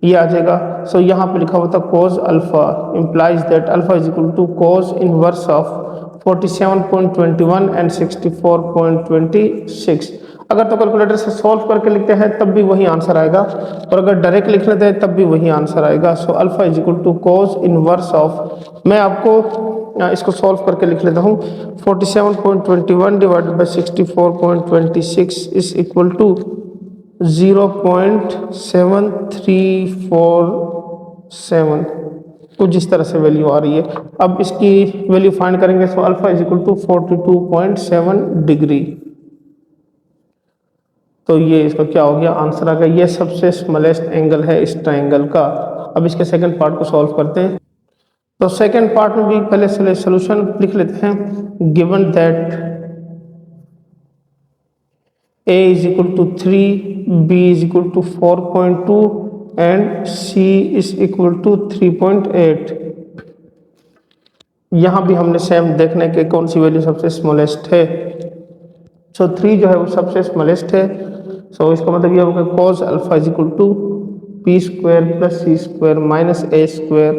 ये आ जाएगा। सो यहाँ पे लिखा हुआ था cos alpha implies that alpha is equal to cos inverse of 47.21 and 64.26। अगर तो कैलकुलेटर से सॉल्व करके लिखते हैं तब भी वही आंसर आएगा, और अगर डायरेक्ट लिख लेते हैं तब भी वही आंसर आएगा। So alpha is equal to cos inverse of, मैं आपको इसको सॉल्व करके लिख लेता हूँ, 47.21 divided by 64.26 is equal to 0.7347, कुछ इस तरह से वैल्यू आ रही है। अब इसकी वैल्यू फाइंड करेंगे, so alpha is equal to 42.7 degree. तो ये इसका क्या हो गया, आंसर आ गया। ये सबसे स्मॉलेस्ट एंगल है इस ट्राइंगल का। अब इसके सेकंड पार्ट को सॉल्व करते हैं। तो सेकंड पार्ट में भी पहले सॉल्यूशन लिख लेते हैं। Given that a is equal to 3, b is equal to 4.2 and c is equal to 3.8। यहाँ भी हमने सेम देखने के कौन सी वैल्यू सबसे स्मॉलेस्ट है। सो 3 जो है वो सबसे स्मॉलेस्ट है। सो इसका मतलब ये होगा cos alpha is equal to B square plus C square minus A square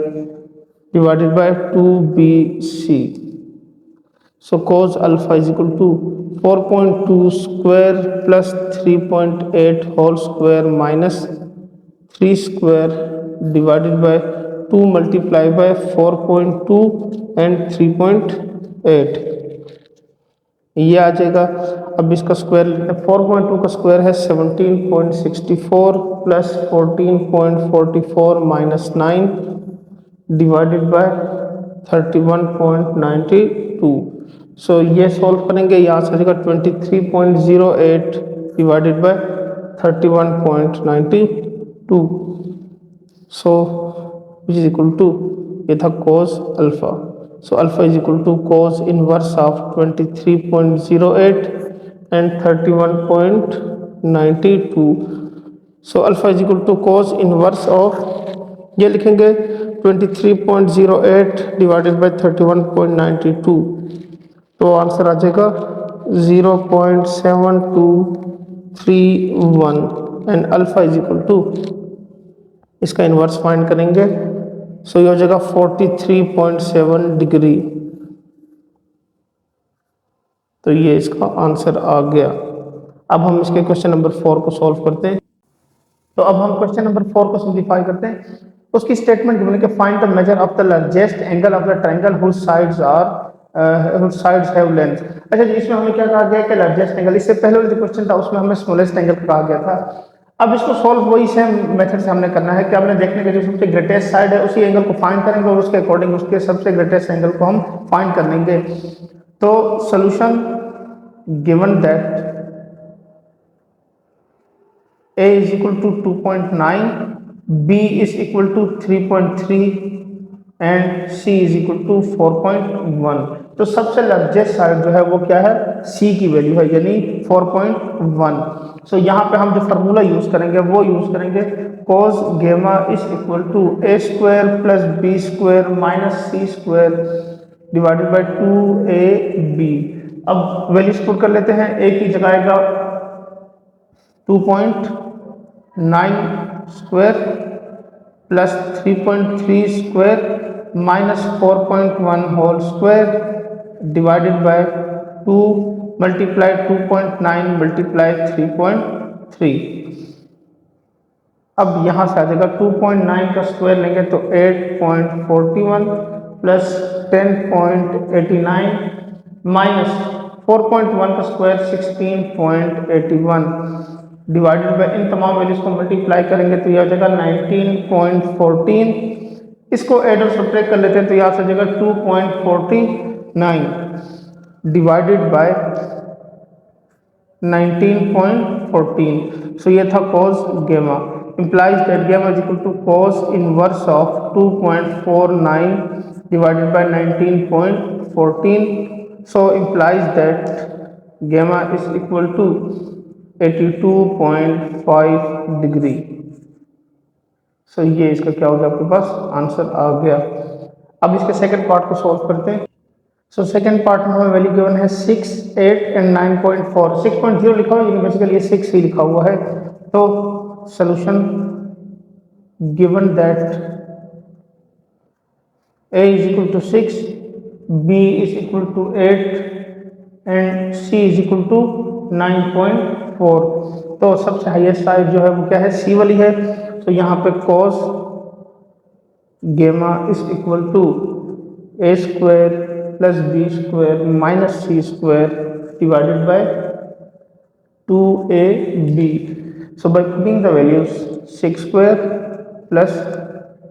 divided by 2bc। So cos alpha is equal to 4.2 square plus 3.8 whole square minus 3 square divided by 2 multiply by 4.2 and 3.8 ये आ जाएगा। अब इसका square लेते हैं। 4.2 का square है 17.64 plus 14.44 minus 9 divided by 31.92। So ये सॉल्व करेंगे, यहाँ से आ जाएगा 23.08 divided by 31.92। So which is equal to, ये था cos alpha. So alpha is equal to cos inverse of 23.08 and 31.92। So alpha is equal to cos inverse of, ये लिखेंगे 23.08 डिवाइडेड बाय 31.92, तो आंसर आ जाएगा 0.7231 and alpha is equal to, इसका inverse find करेंगे। So ये हो जाएगा 43.7 डिग्री। तो ये इसका आंसर आ गया। अब हम इसके क्वेश्चन नंबर 4 को सॉल्व करते हैं। तो अब हम क्वेश्चन नंबर 4 को सिंप्लीफाई करते हैं। उसकी स्टेटमेंट गिवन है कि find the measure of the largest angle of the triangle whose sides have length. अच्छा जी, इसमें हमें क्या कहा गया कि लार्जेस्ट एंगल, इससे पहले वाला जो क्वेश्चन था उसमें हमें स्मॉलेस्ट एंगल कहा गया था। अब इसको सॉल्व वही सेम मेथड से हमने करना है कि हमने देखने के जो सबसे ग्रेटेस्ट साइड है उसी एंगल को फाइंड करेंगे और उसके अकॉर्डिंग उसके सबसे ग्रेटेस्ट एंगल को हम फाइंड कर लेंगे। तो solution given that a is equal to 2.9, B is equal to 3.3 and C is equal to 4.1। तो सबसे लार्जेस्ट साइड जो है वो क्या है, C की वैल्यू है, यानी 4.1। सो यहाँ पे हम जो फार्मूला यूज करेंगे वो यूज करेंगे cos gamma is equal to a square plus b square minus c square divided by 2ab। अब वैल्यूज पुट कर लेते हैं। a की जगह आएगा 2.9 square plus 3.3 square minus 4.1 whole square divided by 2 multiply 2.9 multiply 3.3। अब यहाँ से आ जाएगा 2.9 का स्क्वायर लेंगे तो 8.41 प्लस 10.89 माइनस 4.1 का स्क्वायर 16.81 डिवाइडेड बाय इन तमाम वैल्यूज को मल्टीप्लाई करेंगे तो यह हो जाएगा 19.14। इसको ऐड और सब्ट्रैक्ट कर लेते हैं तो यहाँ से आ जाएगा 2.49 डिवाइडेड बाय 19.14। सो ये था cos गेमा implies that gamma is equal to cos inverse of 2.49 divided by 19.14. So implies that gamma is equal to 82.5 degree. So ये इसका क्या हो गया, आपके पास आंसर आ गया। अब इसके सेकंड पार्ट को सॉल्व करते हैं। सो सेकंड पार्ट में हमें वैल्यू गिवन है 6, 8 एंड 9.4। 6.0 लिखा हुआ है लेकिन बेसिकली ये 6 ही लिखा हुआ है। तो solution given that a is equal to 6, b is equal to 8 and c is equal to 9.4। तो सबसे हाईएस्ट साइड जो है वो क्या है, c वाली है। तो यहाँ पे cos gamma is equal to a square plus b square minus c square divided by 2ab। So by putting the values 6 square plus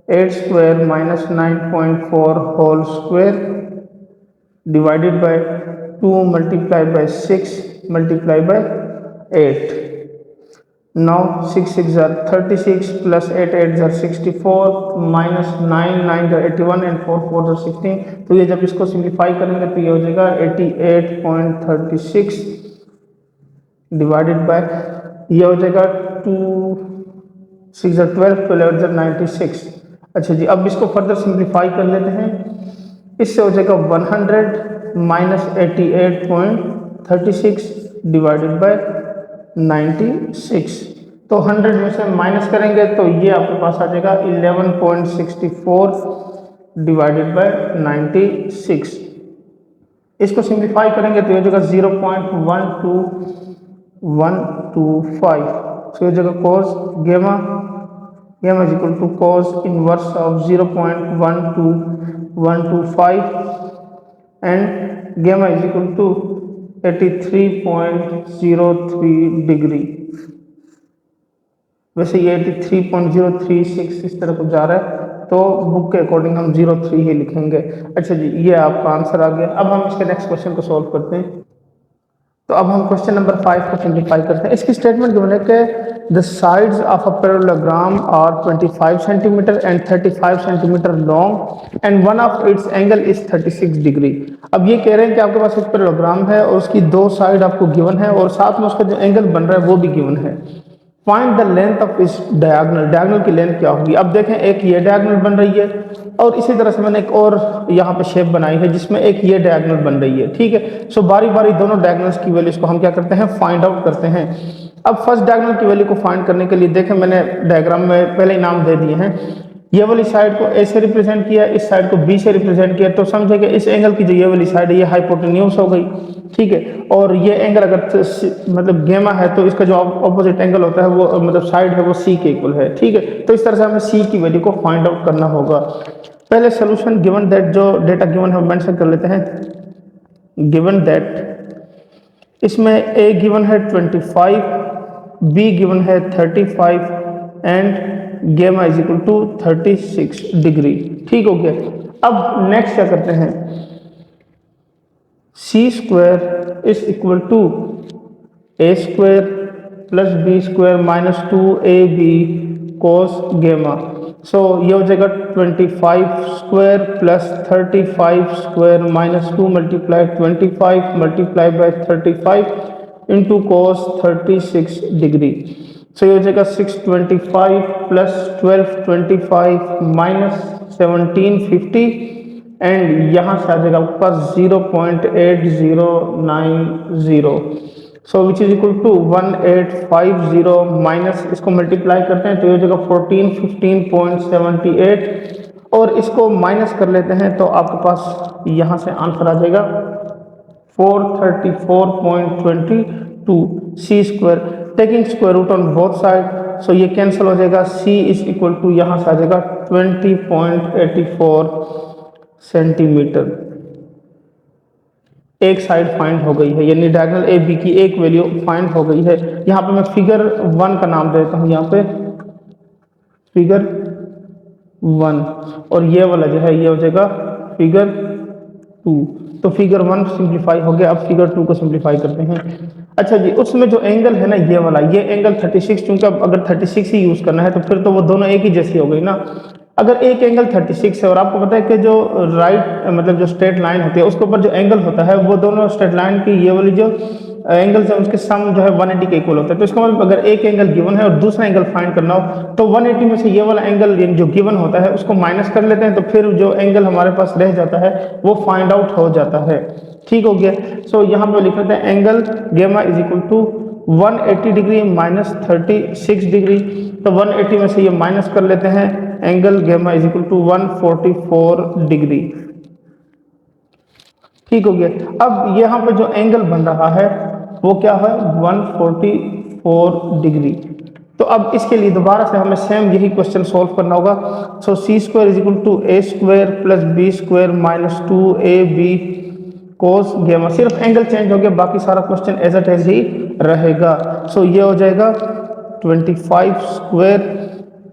8 square minus 9.4 whole square divided by 2 multiplied by 6 multiplied by 8. Now 6 6 are 36 plus 8 8 are 64 minus 9 9 are 81 and 4 4 are 16। तो ये जब इसको simplify करेंगे तो ये हो जाएगा 88.36 divided by ये हो जाएगा 2 6 12 12 96। अच्छा जी, अब इसको फर्दर सिंप्लीफाई कर लेते हैं। इससे हो जाएगा 100 माइनस 88.36 डिवाइडेड बाय 96। तो 100 में से माइनस करेंगे तो ये आपके पास आ जाएगा 11.64 डिवाइडेड बाय 96। इसको सिंप्लीफाई करेंगे तो ये हो जाएगा 0.12125। सो ये जगह cos gamma is equal to cos inverse of 0.12125 and gamma is equal to 83.03 degree. वैसे ये 83.036 इस तरह को जा रहा है तो बुक के अकॉर्डिंग हम 03 ही लिखेंगे। अच्छा जी, ये आपका आंसर आ गया। अब हम इसके नेक्स्ट क्वेश्चन को सॉल्व करते हैं। तो अब हम क्वेश्चन नंबर 5 को सिंप्लीफाई करते हैं। इसकी स्टेटमेंट गिवन है कि the sides of a parallelogram are 25 centimetre and 35 centimetre long and one of its angle is 36 degree. अब ये कह रहे हैं कि आपके पास एक पैरेललोग्राम है और उसकी दो साइड आपको गिवन है और साथ में उसका जो एंगल बन रहा है वो भी गिवन है। फाइंड द लेंथ ऑफ इस डायगोनल। डायगोनल की लेंथ क्या होगी। अब देखें, एक ये डायगोनल बन रही है और इसी तरह से मैंने एक और यहाँ पे शेप बनाई है जिसमें एक ये डायगोनल बन रही है। ठीक है, सो बारी बारी दोनों डायगोनल्स की वैल्यूज को हम क्या करते हैं, फाइंड आउट करते हैं। अब फर्स्ट डायगोनल की वैल्यू को फाइंड करने के लिए देखें, मैंने डायग्राम में पहले ही नाम दे दिए हैं। ये वाली साइड को ए से रिप्रेजेंट किया, इस साइड को बी से रिप्रेजेंट किया, तो समझे कि इस एंगल की जो ये वाली साइड है ये हाइपोटेन्यूज हो गई। ठीक है, और ये एंगल अगर मतलब गेमा है तो इसका जो ऑपोजिट एंगल होता है वो मतलब साइड है वो सी के इक्वल है। ठीक है, तो इस तरह से हमें सी की वैल्यू को फाइंड आउट करना होगा। पहले सोल्यूशन गिवन दैट, जो डेटा गिवन है मेंशन कर लेते हैं। गिवन दैट इसमें ए गिवन है 25, बी गिवन है 35 and gamma is equal to 36 degree. ठीक हो गया। अब नेक्स्ट क्या करते हैं, C square is equal to A square plus B square minus 2ab cos gamma. So ये हो जाएगा 25 square plus 35 square minus 2 multiply 25 multiply by 35 into cos 36 degree. So ये हो जाएगा 625 प्लस 1225 माइनस 1750 एंड यहाँ से आ जाएगा आपके पास 0.8090। So which is equal to 1850 minus इसको मल्टीप्लाई करते हैं तो ये हो जाएगा 1415.78 और इसको माइनस कर लेते हैं तो आपके पास यहाँ से आंसर आ जाएगा 434.22 C square taking square root on both side. So ये कैंसिल हो जाएगा, सी इज इक्वल टू यहाँ से आ जाएगा 20.84 सेंटीमीटर। एक साइड फाइंड हो गई है, यानी डायगोनल ए बी की एक वैल्यू फाइंड हो गई है। यहाँ पे मैं फिगर 1 का नाम देता हूँ, यहाँ पे फिगर 1 और ये वाला जो है ये हो जाएगा फिगर 2। तो फिगर 1 सिंप्लीफाई हो गया, अब फिगर 2 को सिंप्लीफाई करते हैं। अच्छा जी, उसमें जो एंगल है ना ये वाला, ये एंगल 36, क्योंकि अब अगर 36 ही यूज करना है तो फिर तो वो दोनों एक ही जैसी हो गई ना। अगर एक एंगल 36 है और आपको पता है कि जो राइट मतलब जो स्ट्रेट लाइन होती है उसके ऊपर जो एंगल होता है वो दोनों स्ट्रेट लाइन की ये वाली जो एंगल्स है उसके सम जो है 180 के इक्वल होता है। तो इसका मतलब अगर एक एंगल गिवन है और दूसरा एंगल फाइंड करना हो तो 180 में से ये वाला एंगल जो गिवन होता है उसको माइनस कर लेते हैं तो फिर जो एंगल हमारे पास रह जाता है वो फाइंड आउट हो जाता है। ठीक हो गया। सो यहाँ पे लिख लेते हैं angle gamma is equal to 180 degree minus 36 degree. तो 180 में से ये माइनस कर लेते हैं, angle gamma is equal to 144 degree. ठीक हो गया। अब यहाँ पे जो एंगल बन रहा है वो क्या है 144 डिग्री। तो अब इसके लिए दोबारा से हमें सेम यही क्वेश्चन सॉल्व करना होगा। So C square is equal to A square plus B square minus 2ab cos gamma. सिर्फ एंगल चेंज हो गया, बाकी सारा क्वेश्चन एज इट इज ही रहेगा। सो ये हो जाएगा 25 square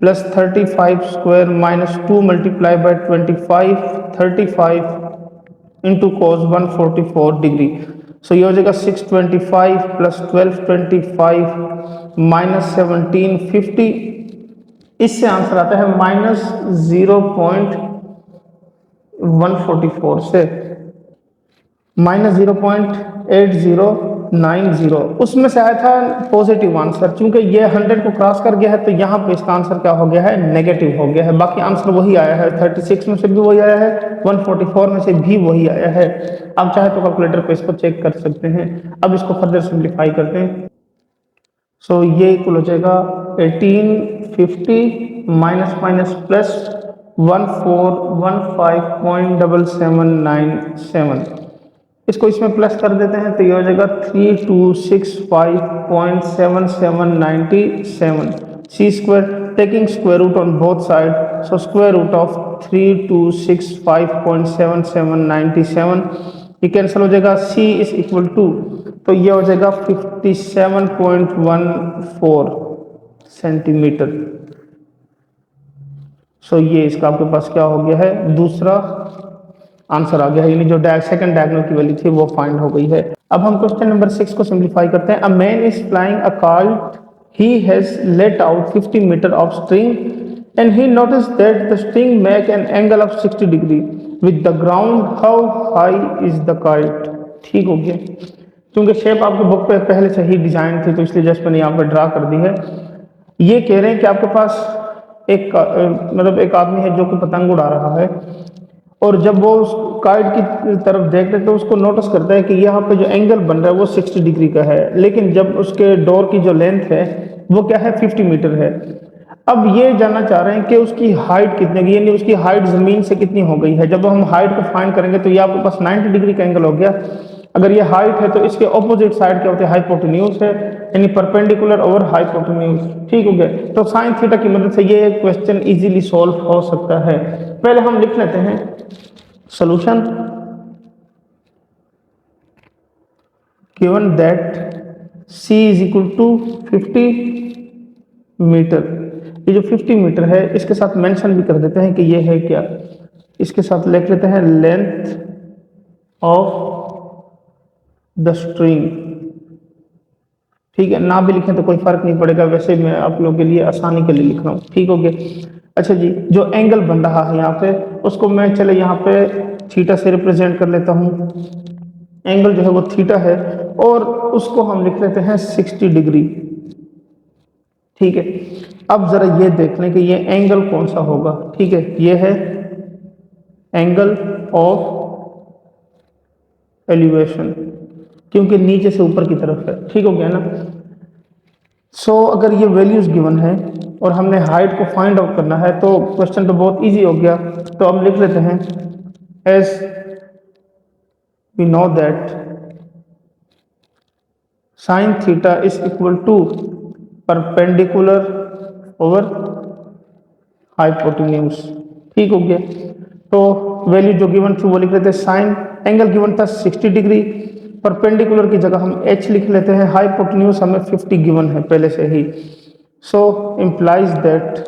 plus 35 square minus 2 multiply by 25 35 into cos 144 degree. So ये हो जाएगा 625 प्लस 1225 माइनस 1750। इससे आंसर आता है माइनस 0.144 से माइनस 0.8090। उसमें से आया था पॉजिटिव आंसर, क्योंकि ये 100 को क्रॉस कर गया है तो यहाँ पे इसका आंसर क्या हो गया है नेगेटिव हो गया है। बाकी आंसर वही आया है, 36 में से भी वही आया है, 144 में से भी वही आया है। आप चाहे तो कैलकुलेटर पे इसको चेक कर सकते हैं। अब इसको फर्दर सिंप्लीफाई करते हैं। सो ये इक्वल हो जाएगा 1850 माइनस माइनस प्लस 1415.7797। इसको इसमें प्लस कर देते हैं तो ये हो जाएगा 3265.7797 C square taking square root on both side. So square root of 3265.7797 ये कैंसिल हो जाएगा, c इज इक्वल टू तो ये हो जाएगा 57.14 सेंटीमीटर। सो ये इसका आपके पास क्या हो गया है दूसरा आंसर आ गया है, यानी जो सेकंड डायगोनल की वैल्यू थी वो फाइंड हो गई है। अब हम क्वेश्चन नंबर 6 को सिंप्लीफाई करते हैं। A man is flying a kite, he has let out 50 metre of string and he notice that the string make an angle of 60 degree with the ground, how high is the kite. ठीक हो गया, क्योंकि shape आपके book पे पहले से ही design थी तो इसलिए जस्ट मैंने यहाँ पे ड्रा कर दी है। ये कह रहे हैं कि आपके पास एक मतलब एक आदमी है जो कि पतंग उड़ा रहा है और जब वो उस काइट की तरफ देखते तो उसको नोटिस करता है कि यहाँ पे जो एंगल बन रहा है वो 60 डिग्री का है, लेकिन जब उसके डोर की जो लेंथ है वो क्या है 50 मीटर है। अब ये जानना चाह रहे हैं कि उसकी हाइट कितनी है, यानी उसकी हाइट जमीन से कितनी हो गई है। जब हम हाइट को फाइंड करेंगे तो ये आपके पास 90 डिग्री का एंगल हो गया। अगर ये हाइट है तो इसके ऑपोजिट साइड क्या होते हैं हाइपोटेन्यूज है, यानी परपेंडिकुलर ओवर हाइपोटेन्यूज। ठीक हो गया। तो साइन थीटा की मदद से ये क्वेश्चन इजीली सॉल्व हो सकता है। पहले हम लिख लेते हैं solution. Given that c is equal to 50 metre. ये जो 50 मीटर है इसके साथ मेंशन भी कर देते हैं कि ये है क्या, इसके साथ लिख लेते हैं लेंथ ऑफ द स्ट्रिंग। ठीक है, ना भी लिखें तो कोई फर्क नहीं पड़ेगा, वैसे मैं आप लोगों के लिए आसानी के लिए लिख रहा हूँ। ठीक हो गया। अच्छा जी, जो एंगल बन रहा है यहाँ पे, उसको मैं चले यहाँ पे थीटा से रिप्रेजेंट कर लेता हूँ। एंगल जो है वो थीटा है और उसको हम लिख लेते हैं 60 डिग्री। ठीक है, अब जरा ये देख लें कि ये एंगल कौन सा होगा। ठीक है, ये है एंगल ऑफ एलिवेशन, क्योंकि नीचे से ऊपर की तरफ है। ठीक हो गया ना। अगर ये वैल्यूज गिवन है और हमने हाइट को फाइंड आउट करना है तो क्वेश्चन तो बहुत इजी हो गया। तो हम लिख लेते हैं as we know that sine theta is equal to perpendicular over hypotenuse. ठीक हो गया। तो वैल्यू जो गिवन थी वो लिख लेते हैं, साइन एंगल गिवन था 60 डिग्री, परपेंडिकुलर की जगह हम h लिख लेते हैं, हाइपोटेन्यूज हमें 50 गिवन है पहले से ही। So implies that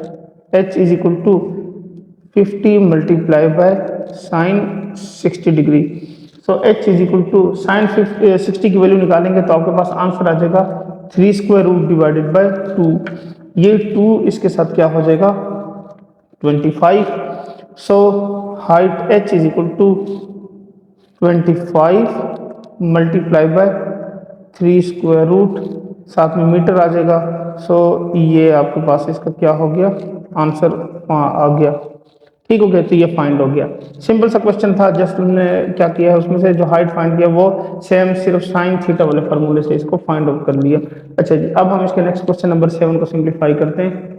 h is equal to 50 multiply by sine 60 degree. So h is equal to sine 60 की वैल्यू निकालेंगे तो आपके पास आंसर आ जाएगा 3 स्क्वायर रूट डिवाइडेड बाय 2। ये 2 इसके साथ क्या हो जाएगा 25। So height h is equal to 25 multiply by 3 square root, साथ में मीटर आ जाएगा। ये आपके पास इसका क्या हो गया आंसर आ गया। ठीक हो गया, तो ये फाइंड हो गया। सिंपल सा क्वेश्चन था, जस्ट हमने क्या किया है उसमें से जो हाइट फाइंड किया वो सेम सिर्फ साइन थीटा वाले फार्मूले से इसको फाइंड आउट कर लिया। अच्छा जी, अब हम इसके नेक्स्ट क्वेश्चन नंबर 7 को सिंप्लीफाई करते हैं।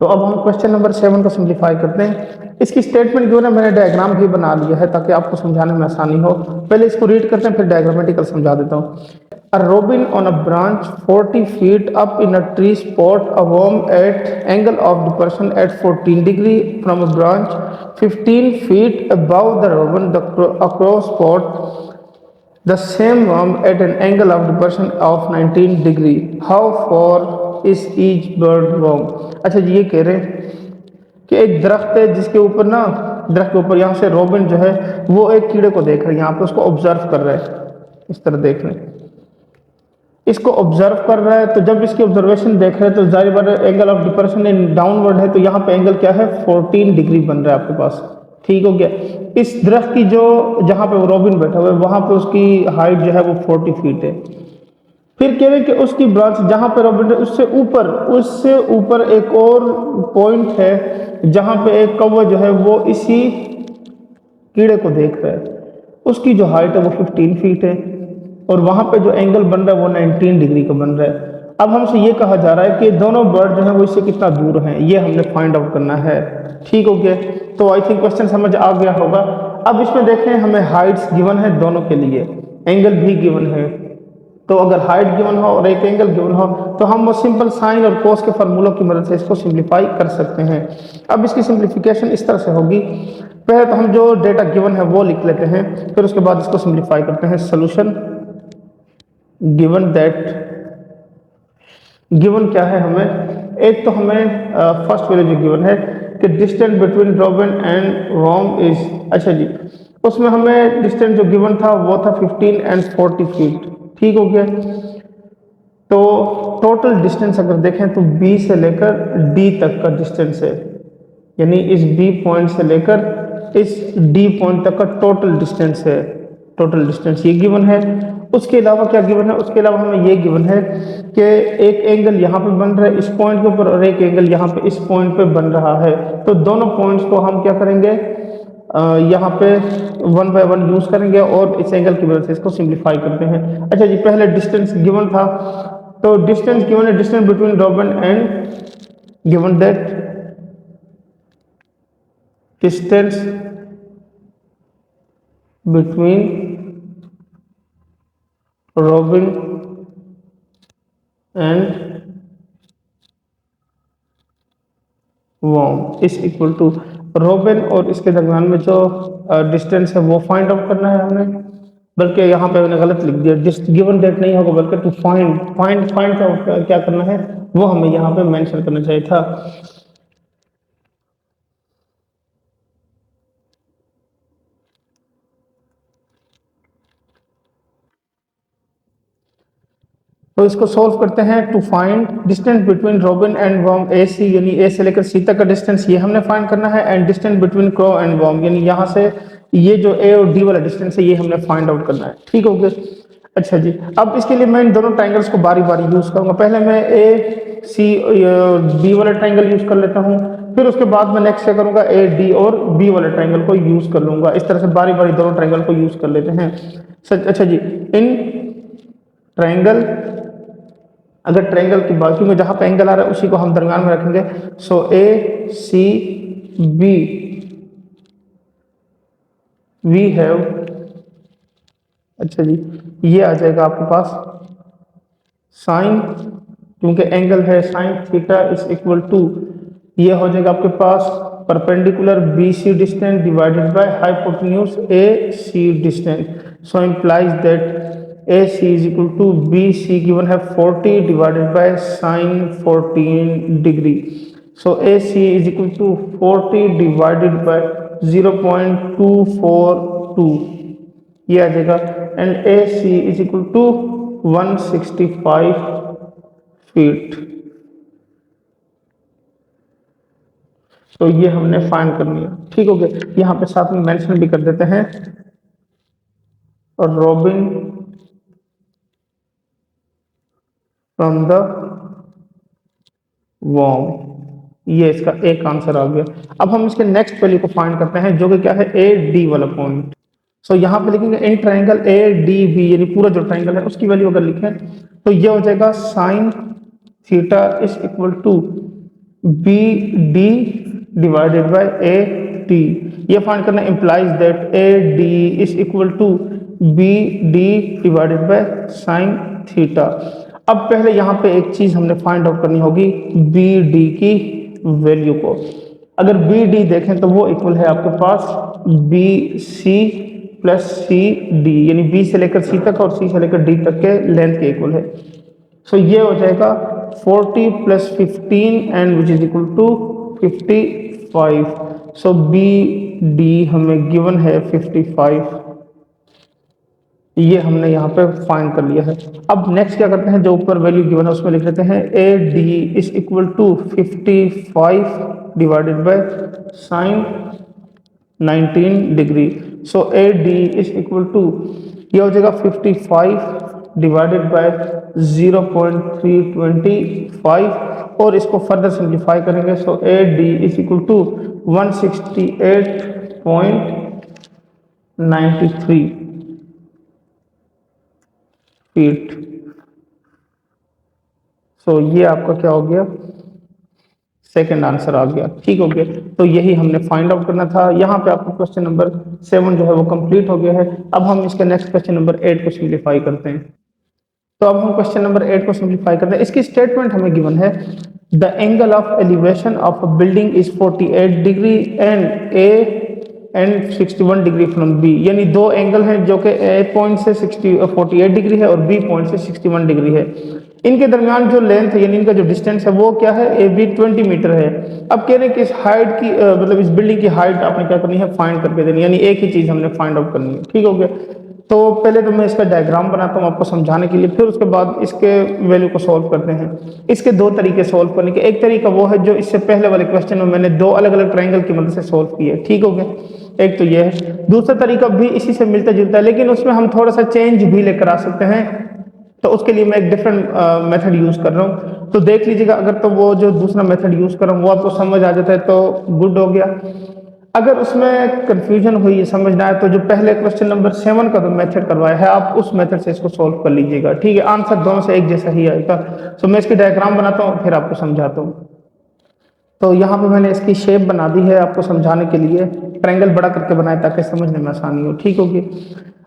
तो अब हम क्वेश्चन नंबर 7 को सिंप्लीफाई करते हैं। इसकी स्टेटमेंट जो है मैंने डायग्राम भी बना लिया है ताकि आपको समझाने में आसानी हो। पहले इसको रीड करते हैं फिर डायग्रामेटिकल समझा देता हूँ। A robin on a branch 40 feet up in a tree spot a worm at angle of depression at 14 degree from a branch 15 feet above the robin. The across spot the same worm at an angle of depression of 19 degree. How far is each bird worm? अच्छा जी, ये कह रहे हैं कि एक दरख्त है जिसके ऊपर ना, दरख्त के ऊपर यहाँ से रोबिन जो है वो एक कीड़े को देख रहे हैं, यहाँ पे उसको ऑब्जर्व कर रहा है। इस तरह देख रहे हैं, इसको ऑब्जर्व कर रहा है। तो जब इसकी ऑब्जर्वेशन देख रहे हैं तो जाहिर बात है angle of depression in downward है, तो यहाँ पे एंगल क्या है 14 डिग्री बन रहा है आपके पास। ठीक हो गया। इस दरख्त की जो जहाँ पे वो रॉबिन बैठा हुआ है वहां पे उसकी हाइट जो है वो 40 फीट है। फिर कह रहे हैं कि उसकी ब्रांच जहां पे रॉबिन है उससे ऊपर एक और पॉइंट है जहां पे एक कौवा जो है वो इसी कीड़े को देख रहा है। उसकी जो हाइट है वो 15 फीट है और वहां पे जो एंगल बन रहा है वो 19 डिग्री का बन रहा है। अब हमसे ये कहा जा रहा है कि दोनों बर्ड जो है वो इससे कितना दूर हैं, ये हमने फाइंड आउट करना है। ठीक हो गया। तो आई थिंक क्वेश्चन समझ आ गया होगा। अब इसमें देखें हमें हाइट्स गिवन है दोनों के लिए, एंगल भी गिवन है। तो अगर हाइट गिवन हो और एक एंगल गिवन हो तो हम वो सिंपल साइन और कोस के फार्मूलों की मदद से इसको सिंप्लीफाई कर सकते हैं। अब इसकी सिंप्लीफिकेशन इस तरह से होगी, पहले तो हम जो डेटा गिवन है वो लिख लेते हैं, फिर उसके बाद इसको सिंप्लीफाई करते हैं। सोल्यूशन गिवन दैट, गिवन क्या है हमें, एक तो हमें फर्स्ट वैल्यू जो गिवन है कि distance between robin and worm is, अच्छा जी उसमें हमें डिस्टेंस जो गिवन था वो था 15 एंड 40 फीट। ठीक हो गया। तो टोटल डिस्टेंस अगर देखें तो बी से लेकर डी तक का डिस्टेंस है, यानी इस बी पॉइंट से लेकर इस डी पॉइंट तक का टोटल डिस्टेंस है। टोटल डिस्टेंस ये गिवन है। उसके अलावा क्या गिवन है, उसके अलावा हमें ये गिवन है कि एक एंगल यहाँ पे बन रहा है इस पॉइंट के ऊपर और एक एंगल यहाँ पे इस पॉइंट पे बन रहा है। तो दोनों पॉइंट्स को हम क्या करेंगे, यहाँ पे 1 बाय 1 यूज करेंगे और इस एंगल की वजह से इसको सिंप्लीफाई करते हैं। अच्छा जी, पहले डिस्टेंस गिवन था, तो डिस्टेंस गिवन है distance between robin and given that distance between robin and worm is equal to, robin और इसके दरम्यान में जो डिस्टेंस है वो फाइंड आउट करना है हमें। बल्कि यहाँ पे मैंने गलत लिख दिया, गिवन दैट नहीं होगा बल्कि टू फाइंड, फाइंड क्या करना है वो हमें यहाँ पे मेंशन करना चाहिए था। तो इसको सॉल्व करते हैं। To find distance between robin and worm A C, यानी ए से लेकर सी तक का डिस्टेंस ये हमने फाइंड करना है। And distance between crow and worm, यानी यहाँ से ये जो ए और डी वाला डिस्टेंस है ये हमने फाइंड आउट करना है। ठीक हो गया। अच्छा जी, अब इसके लिए मैं इन दोनों ट्राइंगल्स को बारी बारी यूज करूंगा। पहले मैं ए सी डी वाला ट्राइंगल यूज कर लेता हूँ, फिर उसके बाद मैं नेक्स्ट क्या करूंगा, ए डी और बी वाले ट्राइंगल को यूज कर लूंगा। इस तरह से बारी बारी दोनों ट्राइंगल को यूज कर लेते हैं। अच्छा जी, इन ट्राइंगल, अगर ट्रायंगल की बात, क्योंकि जहां पे एंगल आ रहा है उसी को हम दरमियान में रखेंगे। So A C B we have, अच्छा जी, ये आ जाएगा आपके पास साइन, क्योंकि एंगल है sine theta is equal to, ये हो जाएगा आपके पास perpendicular B C distance divided by hypotenuse A C distance. So implies that AC is equal to BC given है 40 divided by sin 14 degree. So AC is equal to 40 divided by 0.242, ये आ जाएगा। And AC is equal to 165 feet. तो ये हमने find करनी है। ठीक हो गया। यहाँ पे साथ में मेंशन भी कर देते हैं, और रॉबिन फ्रॉम द वॉर्म, ये इसका एक आंसर आ गया। अब हम इसके नेक्स्ट वैल्यू को फाइंड करते हैं, जो कि क्या है, ए डी वाला पॉइंट। सो यहाँ पे लिखेंगे in triangle A D B, यानी पूरा जो ट्राइंगल है उसकी वैल्यू अगर लिखें तो ये हो जाएगा sine theta is equal to B D divided by A T. ये फाइंड करना implies that A D is equal to B D divided by sine theta. अब पहले यहाँ पे एक चीज हमने फाइंड आउट करनी होगी, बी डी की वैल्यू को। अगर बी डी देखें तो वो इक्वल है आपके पास B C plus C D, यानी बी से लेकर सी तक और सी से लेकर डी तक के लेंथ के इक्वल है। सो ये हो जाएगा 40 plus 15 and which is equal to 55। So B D हमें गिवन है 55, ये हमने यहाँ पे फाइंड कर लिया है। अब नेक्स्ट क्या करते हैं, जो ऊपर वैल्यू गिवन है उसमें लिख लेते हैं A D is equal to 55 divided by sine 19 degree. So A D is equal to, ये हो जाएगा 55 डिवाइडेड बाय 0.325, और इसको फर्दर सिंप्लीफाई करेंगे। So A D is equal to 168.93 feet. So ये आपका क्या हो गया, सेकंड आंसर आ गया। ठीक हो गया। तो यही हमने फाइंड आउट करना था। यहाँ पे आपको क्वेश्चन नंबर 7 जो है वो कंप्लीट हो गया है। अब हम इसके नेक्स्ट क्वेश्चन नंबर 8 को सिंप्लीफाई करते हैं। तो अब हम क्वेश्चन नंबर 8 को सिंप्लीफाई करते हैं। इसकी स्टेटमेंट हमें गिवन है, the angle of elevation of a building is 48 degree and A and 61 degree from B, यानी दो एंगल हैं जो कि ए पॉइंट से 48 डिग्री है और बी पॉइंट से 61 डिग्री है। इनके दरमियान जो लेंथ है, यानी इनका जो डिस्टेंस है वो क्या है, ए बी 20 मीटर है। अब कह रहे हैं कि इस हाइट की मतलब इस बिल्डिंग की हाइट आपने क्या करनी है, फाइंड करके देनी, यानी एक ही चीज हमने फाइंड आउट करनी है। ठीक हो गया। तो पहले तो मैं इसका डायग्राम बनाता हूँ आपको समझाने के लिए, फिर उसके बाद इसके वैल्यू को सॉल्व करते हैं। इसके दो तरीके सॉल्व करने के, एक तरीका वो है जो इससे पहले वाले क्वेश्चन में मैंने दो अलग अलग ट्राइंगल की मदद से सॉल्व किया। ठीक हो गया, एक तो ये है। दूसरा तरीका भी इसी से मिलता जुलता है, लेकिन उसमें हम थोड़ा सा चेंज भी लेकर आ सकते हैं। तो उसके लिए मैं एक डिफरेंट मेथड यूज कर रहा हूँ। तो देख लीजिएगा, अगर तो वो जो दूसरा मेथड यूज कर रहा हूँ वो आपको समझ आ जाता है तो गुड हो गया। अगर उसमें कंफ्यूजन हुई, समझ ना आए, तो जो पहले क्वेश्चन नंबर 7 का जो मेथड करवाया है आप उस मेथड से इसको सॉल्व कर लीजिएगा। ठीक है, आंसर दोनों से एक जैसा ही आएगा। तो मैं इसकी डायग्राम बनाता हूँ फिर आपको समझाता हूँ। तो यहाँ पे मैंने इसकी शेप बना दी है आपको समझाने के लिए, ट्रायंगल बड़ा करके बनाया ताकि समझने में आसानी हो। ठीक होगी।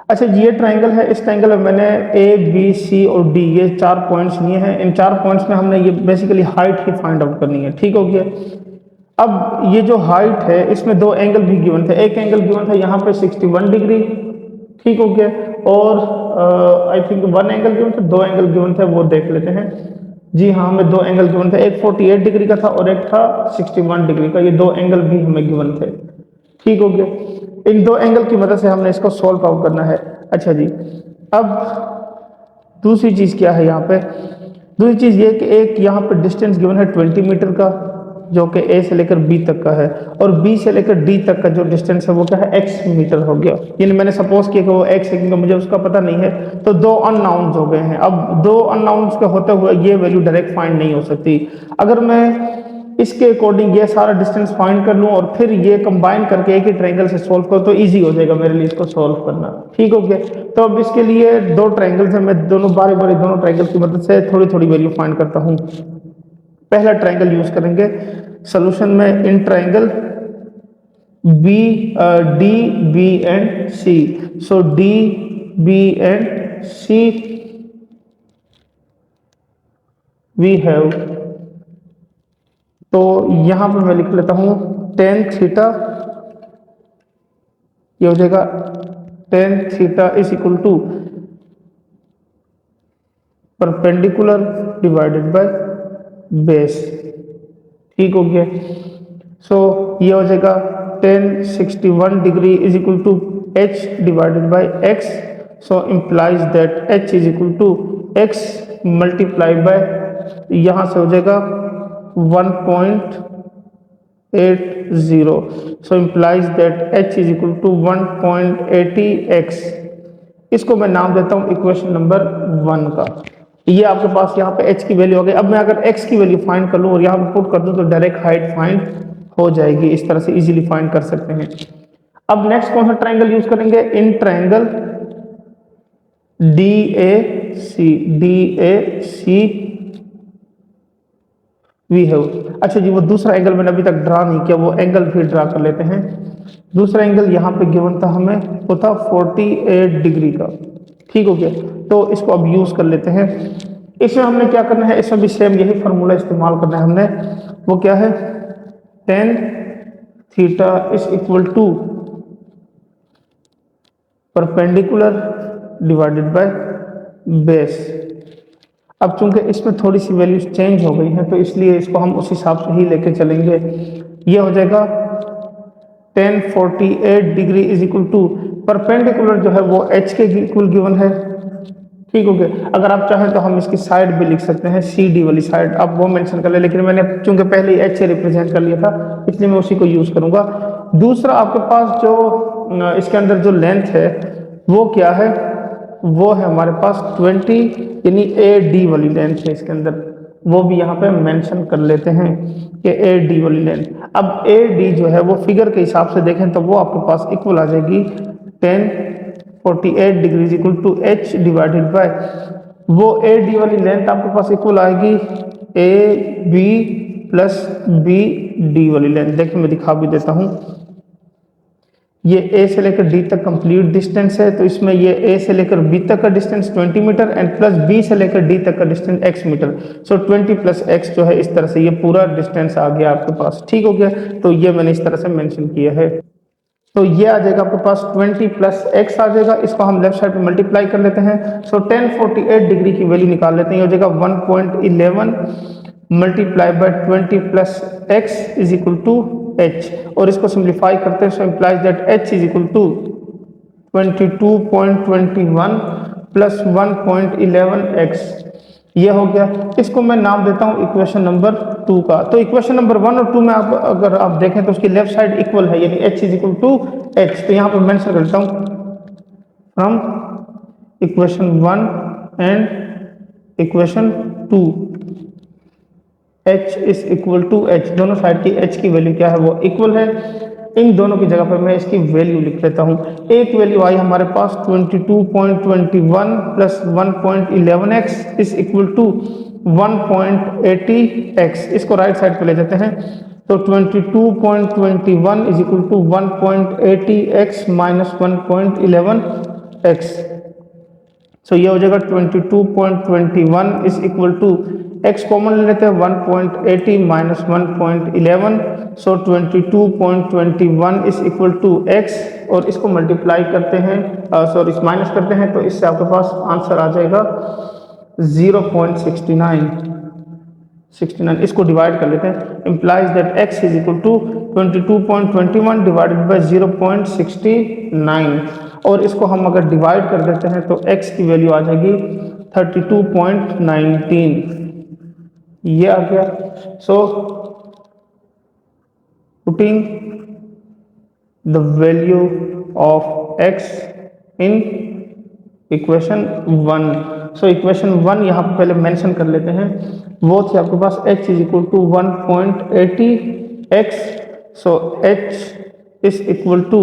अच्छा, ये ट्रायंगल है, इस ट्रायंगल में मैंने ए बी सी और डी ये 4 पॉइंट्स लिए हैं। इन 4 पॉइंट्स में हमने ये बेसिकली हाइट ही फाइंड आउट करनी है। ठीक हो गया। अब ये जो हाइट है इसमें दो एंगल भी गिवन थे। एक एंगल गिवन था यहाँ पे 61 डिग्री, ठीक हो गया, और आई थिंक 1 एंगल गिवन था, 2 एंगल गिवन थे, वो देख लेते हैं। जी हाँ, हमें 2 एंगल गिवन थे, एक 48 डिग्री का था और एक था 61 डिग्री का। ये 2 एंगल भी हमें गिवन थे। ठीक हो गया। इन 2 एंगल की मदद से हमने इसको सॉल्व आउट करना है। अच्छा जी, अब दूसरी चीज़ क्या है यहाँ पे, दूसरी चीज़ ये कि एक यहाँ पे डिस्टेंस गिवन है 20 मीटर का, जो कि ए से लेकर बी तक का है, और बी से लेकर डी तक का जो डिस्टेंस है वो क्या है, एक्स मीटर हो गया। यानी मैंने सपोज किया कि वो एक्स है, क्योंकि मुझे उसका पता नहीं है, तो दो अननाउन्स हो गए हैं। अब दो अननाउन्स के होते हुए ये वैल्यू डायरेक्ट फाइंड नहीं हो सकती। अगर मैं इसके अकॉर्डिंग ये सारा डिस्टेंस फाइंड कर लूँ और फिर ये कंबाइन करके एक ही ट्रायंगल से सॉल्व करो तो इजी हो जाएगा मेरे लिए इसको सॉल्व करना। ठीक हो गया। तो अब इसके लिए दो ट्रायंगल्स हैं, मैं दोनों बारी बारी दोनों ट्रायंगल की मदद से थोड़ी थोड़ी वैल्यू फाइंड करता हूँ। पहला ट्रायंगल यूज करेंगे सॉल्यूशन में, in triangle B D B and C. So D B and C we have, तो यहां पर मैं लिख लेता हूं टेन थीटा, ये हो जाएगा tan theta is equal to perpendicular divided by base. ठीक हो गया। सो ये हो जाएगा tan 61 degree is equal to H divided by X. So implies that H is equal to X multiply by, यहां से हो जाएगा 1.80। So implies that h is equal to 1.80x। इसको मैं नाम देता हूं इक्वेशन नंबर 1 का। ये आपके पास यहाँ पे h की वैल्यू हो गई। अब मैं अगर x की वैल्यू फाइंड कर लूँ और यहाँ पे पुट कर दूँ तो डायरेक्ट हाइट फाइंड हो जाएगी। इस तरह से इजीली फाइंड कर सकते हैं। अब नेक्स्ट कौन सा ट्रायंगल यूज करेंगे, in triangle DAC we have. अच्छा जी, वो दूसरा एंगल मैंने अभी तक ड्रा नहीं किया, वो एंगल भी ड्रा कर लेते हैं। दूसरा एंगल यहाँ पे गिवन था हमें, वो था 48 डिग्री का। ठीक हो गया। तो इसको अब यूज कर लेते हैं। इसमें हमने क्या करना है, इसमें भी सेम यही फार्मूला इस्तेमाल करना है हमने। वो क्या है, tan theta is equal to perpendicular divided by base. अब चूंकि इसमें थोड़ी सी वैल्यूज चेंज हो गई हैं तो इसलिए इसको हम उस हिसाब से ही लेके चलेंगे। ये हो जाएगा 1048 degree is equal to perpendicular जो है वो h के इक्वल गिवन है। ठीक हो गया। अगर आप चाहें तो हम इसकी साइड भी लिख सकते हैं, सी डी वाली साइड, आप वो मेंशन कर ले, लेकिन मैंने चूंकि पहले ही h से रिप्रेजेंट कर लिया था इसलिए मैं उसी को यूज करूंगा। दूसरा आपके पास जो इसके अंदर जो लेंथ है वो क्या है, वो है हमारे पास 20, यानी ए डी वाली लेंथ है इसके अंदर, वो भी यहाँ पे मेंशन कर लेते हैं कि ए डी वाली लेंथ। अब ए डी जो है वो फिगर के हिसाब से देखें तो वो आपके पास इक्वल आ जाएगी 1048 degree equal to H divided by, वो ए डी वाली लेंथ आपके पास इक्वल आएगी A B plus B D वाली लेंथ। देखिए मैं दिखा भी देता हूँ, ये A से लेकर D तक कंप्लीट डिस्टेंस है, तो इसमें ये A से लेकर B तक का distance 20 metre and plus B से लेकर D तक का distance x metre. So 20 plus x जो है इस तरह से ये पूरा डिस्टेंस आ गया आपके पास। ठीक हो गया। तो ये मैंने इस तरह से मेंशन किया है। तो ये आ जाएगा आपके पास 20 प्लस x आ जाएगा, इसको हम लेफ्ट साइड पे मल्टीप्लाई कर लेते हैं। सो 1048 डिग्री की वैल्यू निकाल लेते हैं, ये हो जाएगा 1.11 multiply by 20 plus x is equal to h, और इसको सिंप्लीफाई करते हैं। So implies that h is equal to 22.21 plus 1.11x, ये हो गया। इसको मैं नाम देता हूं इक्वेशन नंबर 2 का। तो इक्वेशन नंबर 1 और 2 में आप अगर आप देखें तो उसकी लेफ्ट साइड इक्वल है, यानी h is equal to h। तो यहां पर मेंशन करता हूं from equation 1 and equation 2 h is equal to h, दोनों साइड की h की वैल्यू क्या है वो इक्वल है। इन दोनों की जगह पर मैं इसकी वैल्यू लिख लेता हूं। एक वैल्यू आई हमारे पास 22.21 plus 1.11x is equal to 1.80x, इसको राइट साइड पे ले जाते हैं। तो 22.21 is equal to 1.80x minus 1.11x। So ये हो जाएगा 22.21 is equal to x common ले लेते हैं 1.80 minus 1.11। So 22.21 is equal to x, और इसको मल्टीप्लाई करते हैं, सॉरी माइनस करते हैं, तो इससे आपके पास आंसर आ जाएगा 0.69। इसको डिवाइड कर लेते हैं। Implies that x is equal to 22.21 divided by 0.69, और इसको हम अगर डिवाइड कर देते हैं तो x की वैल्यू आ जाएगी 32.19 ये आ गया। So putting the value of x in equation 1। So equation 1 यहाँ पर पहले मेंशन कर लेते हैं, वो थी आपके पास h is equal to 1.80 x। So h is equal to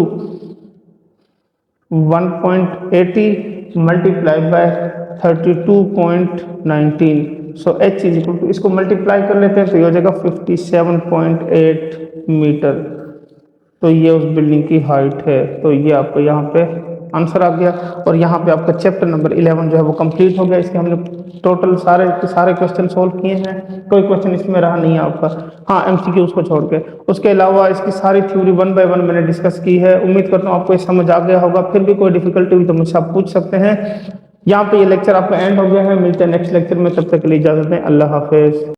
1.80 multiply by 32.19। So h is equal to, इसको मल्टीप्लाई कर लेते हैं तो ये हो जाएगा 57.8 मीटर। तो ये उस बिल्डिंग की हाइट है। तो ये आपको यहाँ पे आंसर आ गया। और यहाँ पे आपका चैप्टर नंबर 11 जो है वो कंप्लीट हो गया। इसके हमने टोटल सारे क्वेश्चन सोल्व किए हैं, कोई क्वेश्चन इसमें रहा नहीं है आपका, हाँ एमसीक्यूज को छोड़ के। उसके अलावा इसकी सारी थ्योरी 1 बाय 1 मैंने डिस्कस की है। उम्मीद करता हूँ आपको ये समझ आ गया होगा। फिर भी कोई डिफिकल्टी हुई तो मुझसे आप पूछ सकते हैं। यहाँ पे ये लेक्चर आपका एंड हो गया है। मिलते हैं नेक्स्ट लेक्चर में, तब तक के लिए इजाजत दें। अल्लाह हाफिज।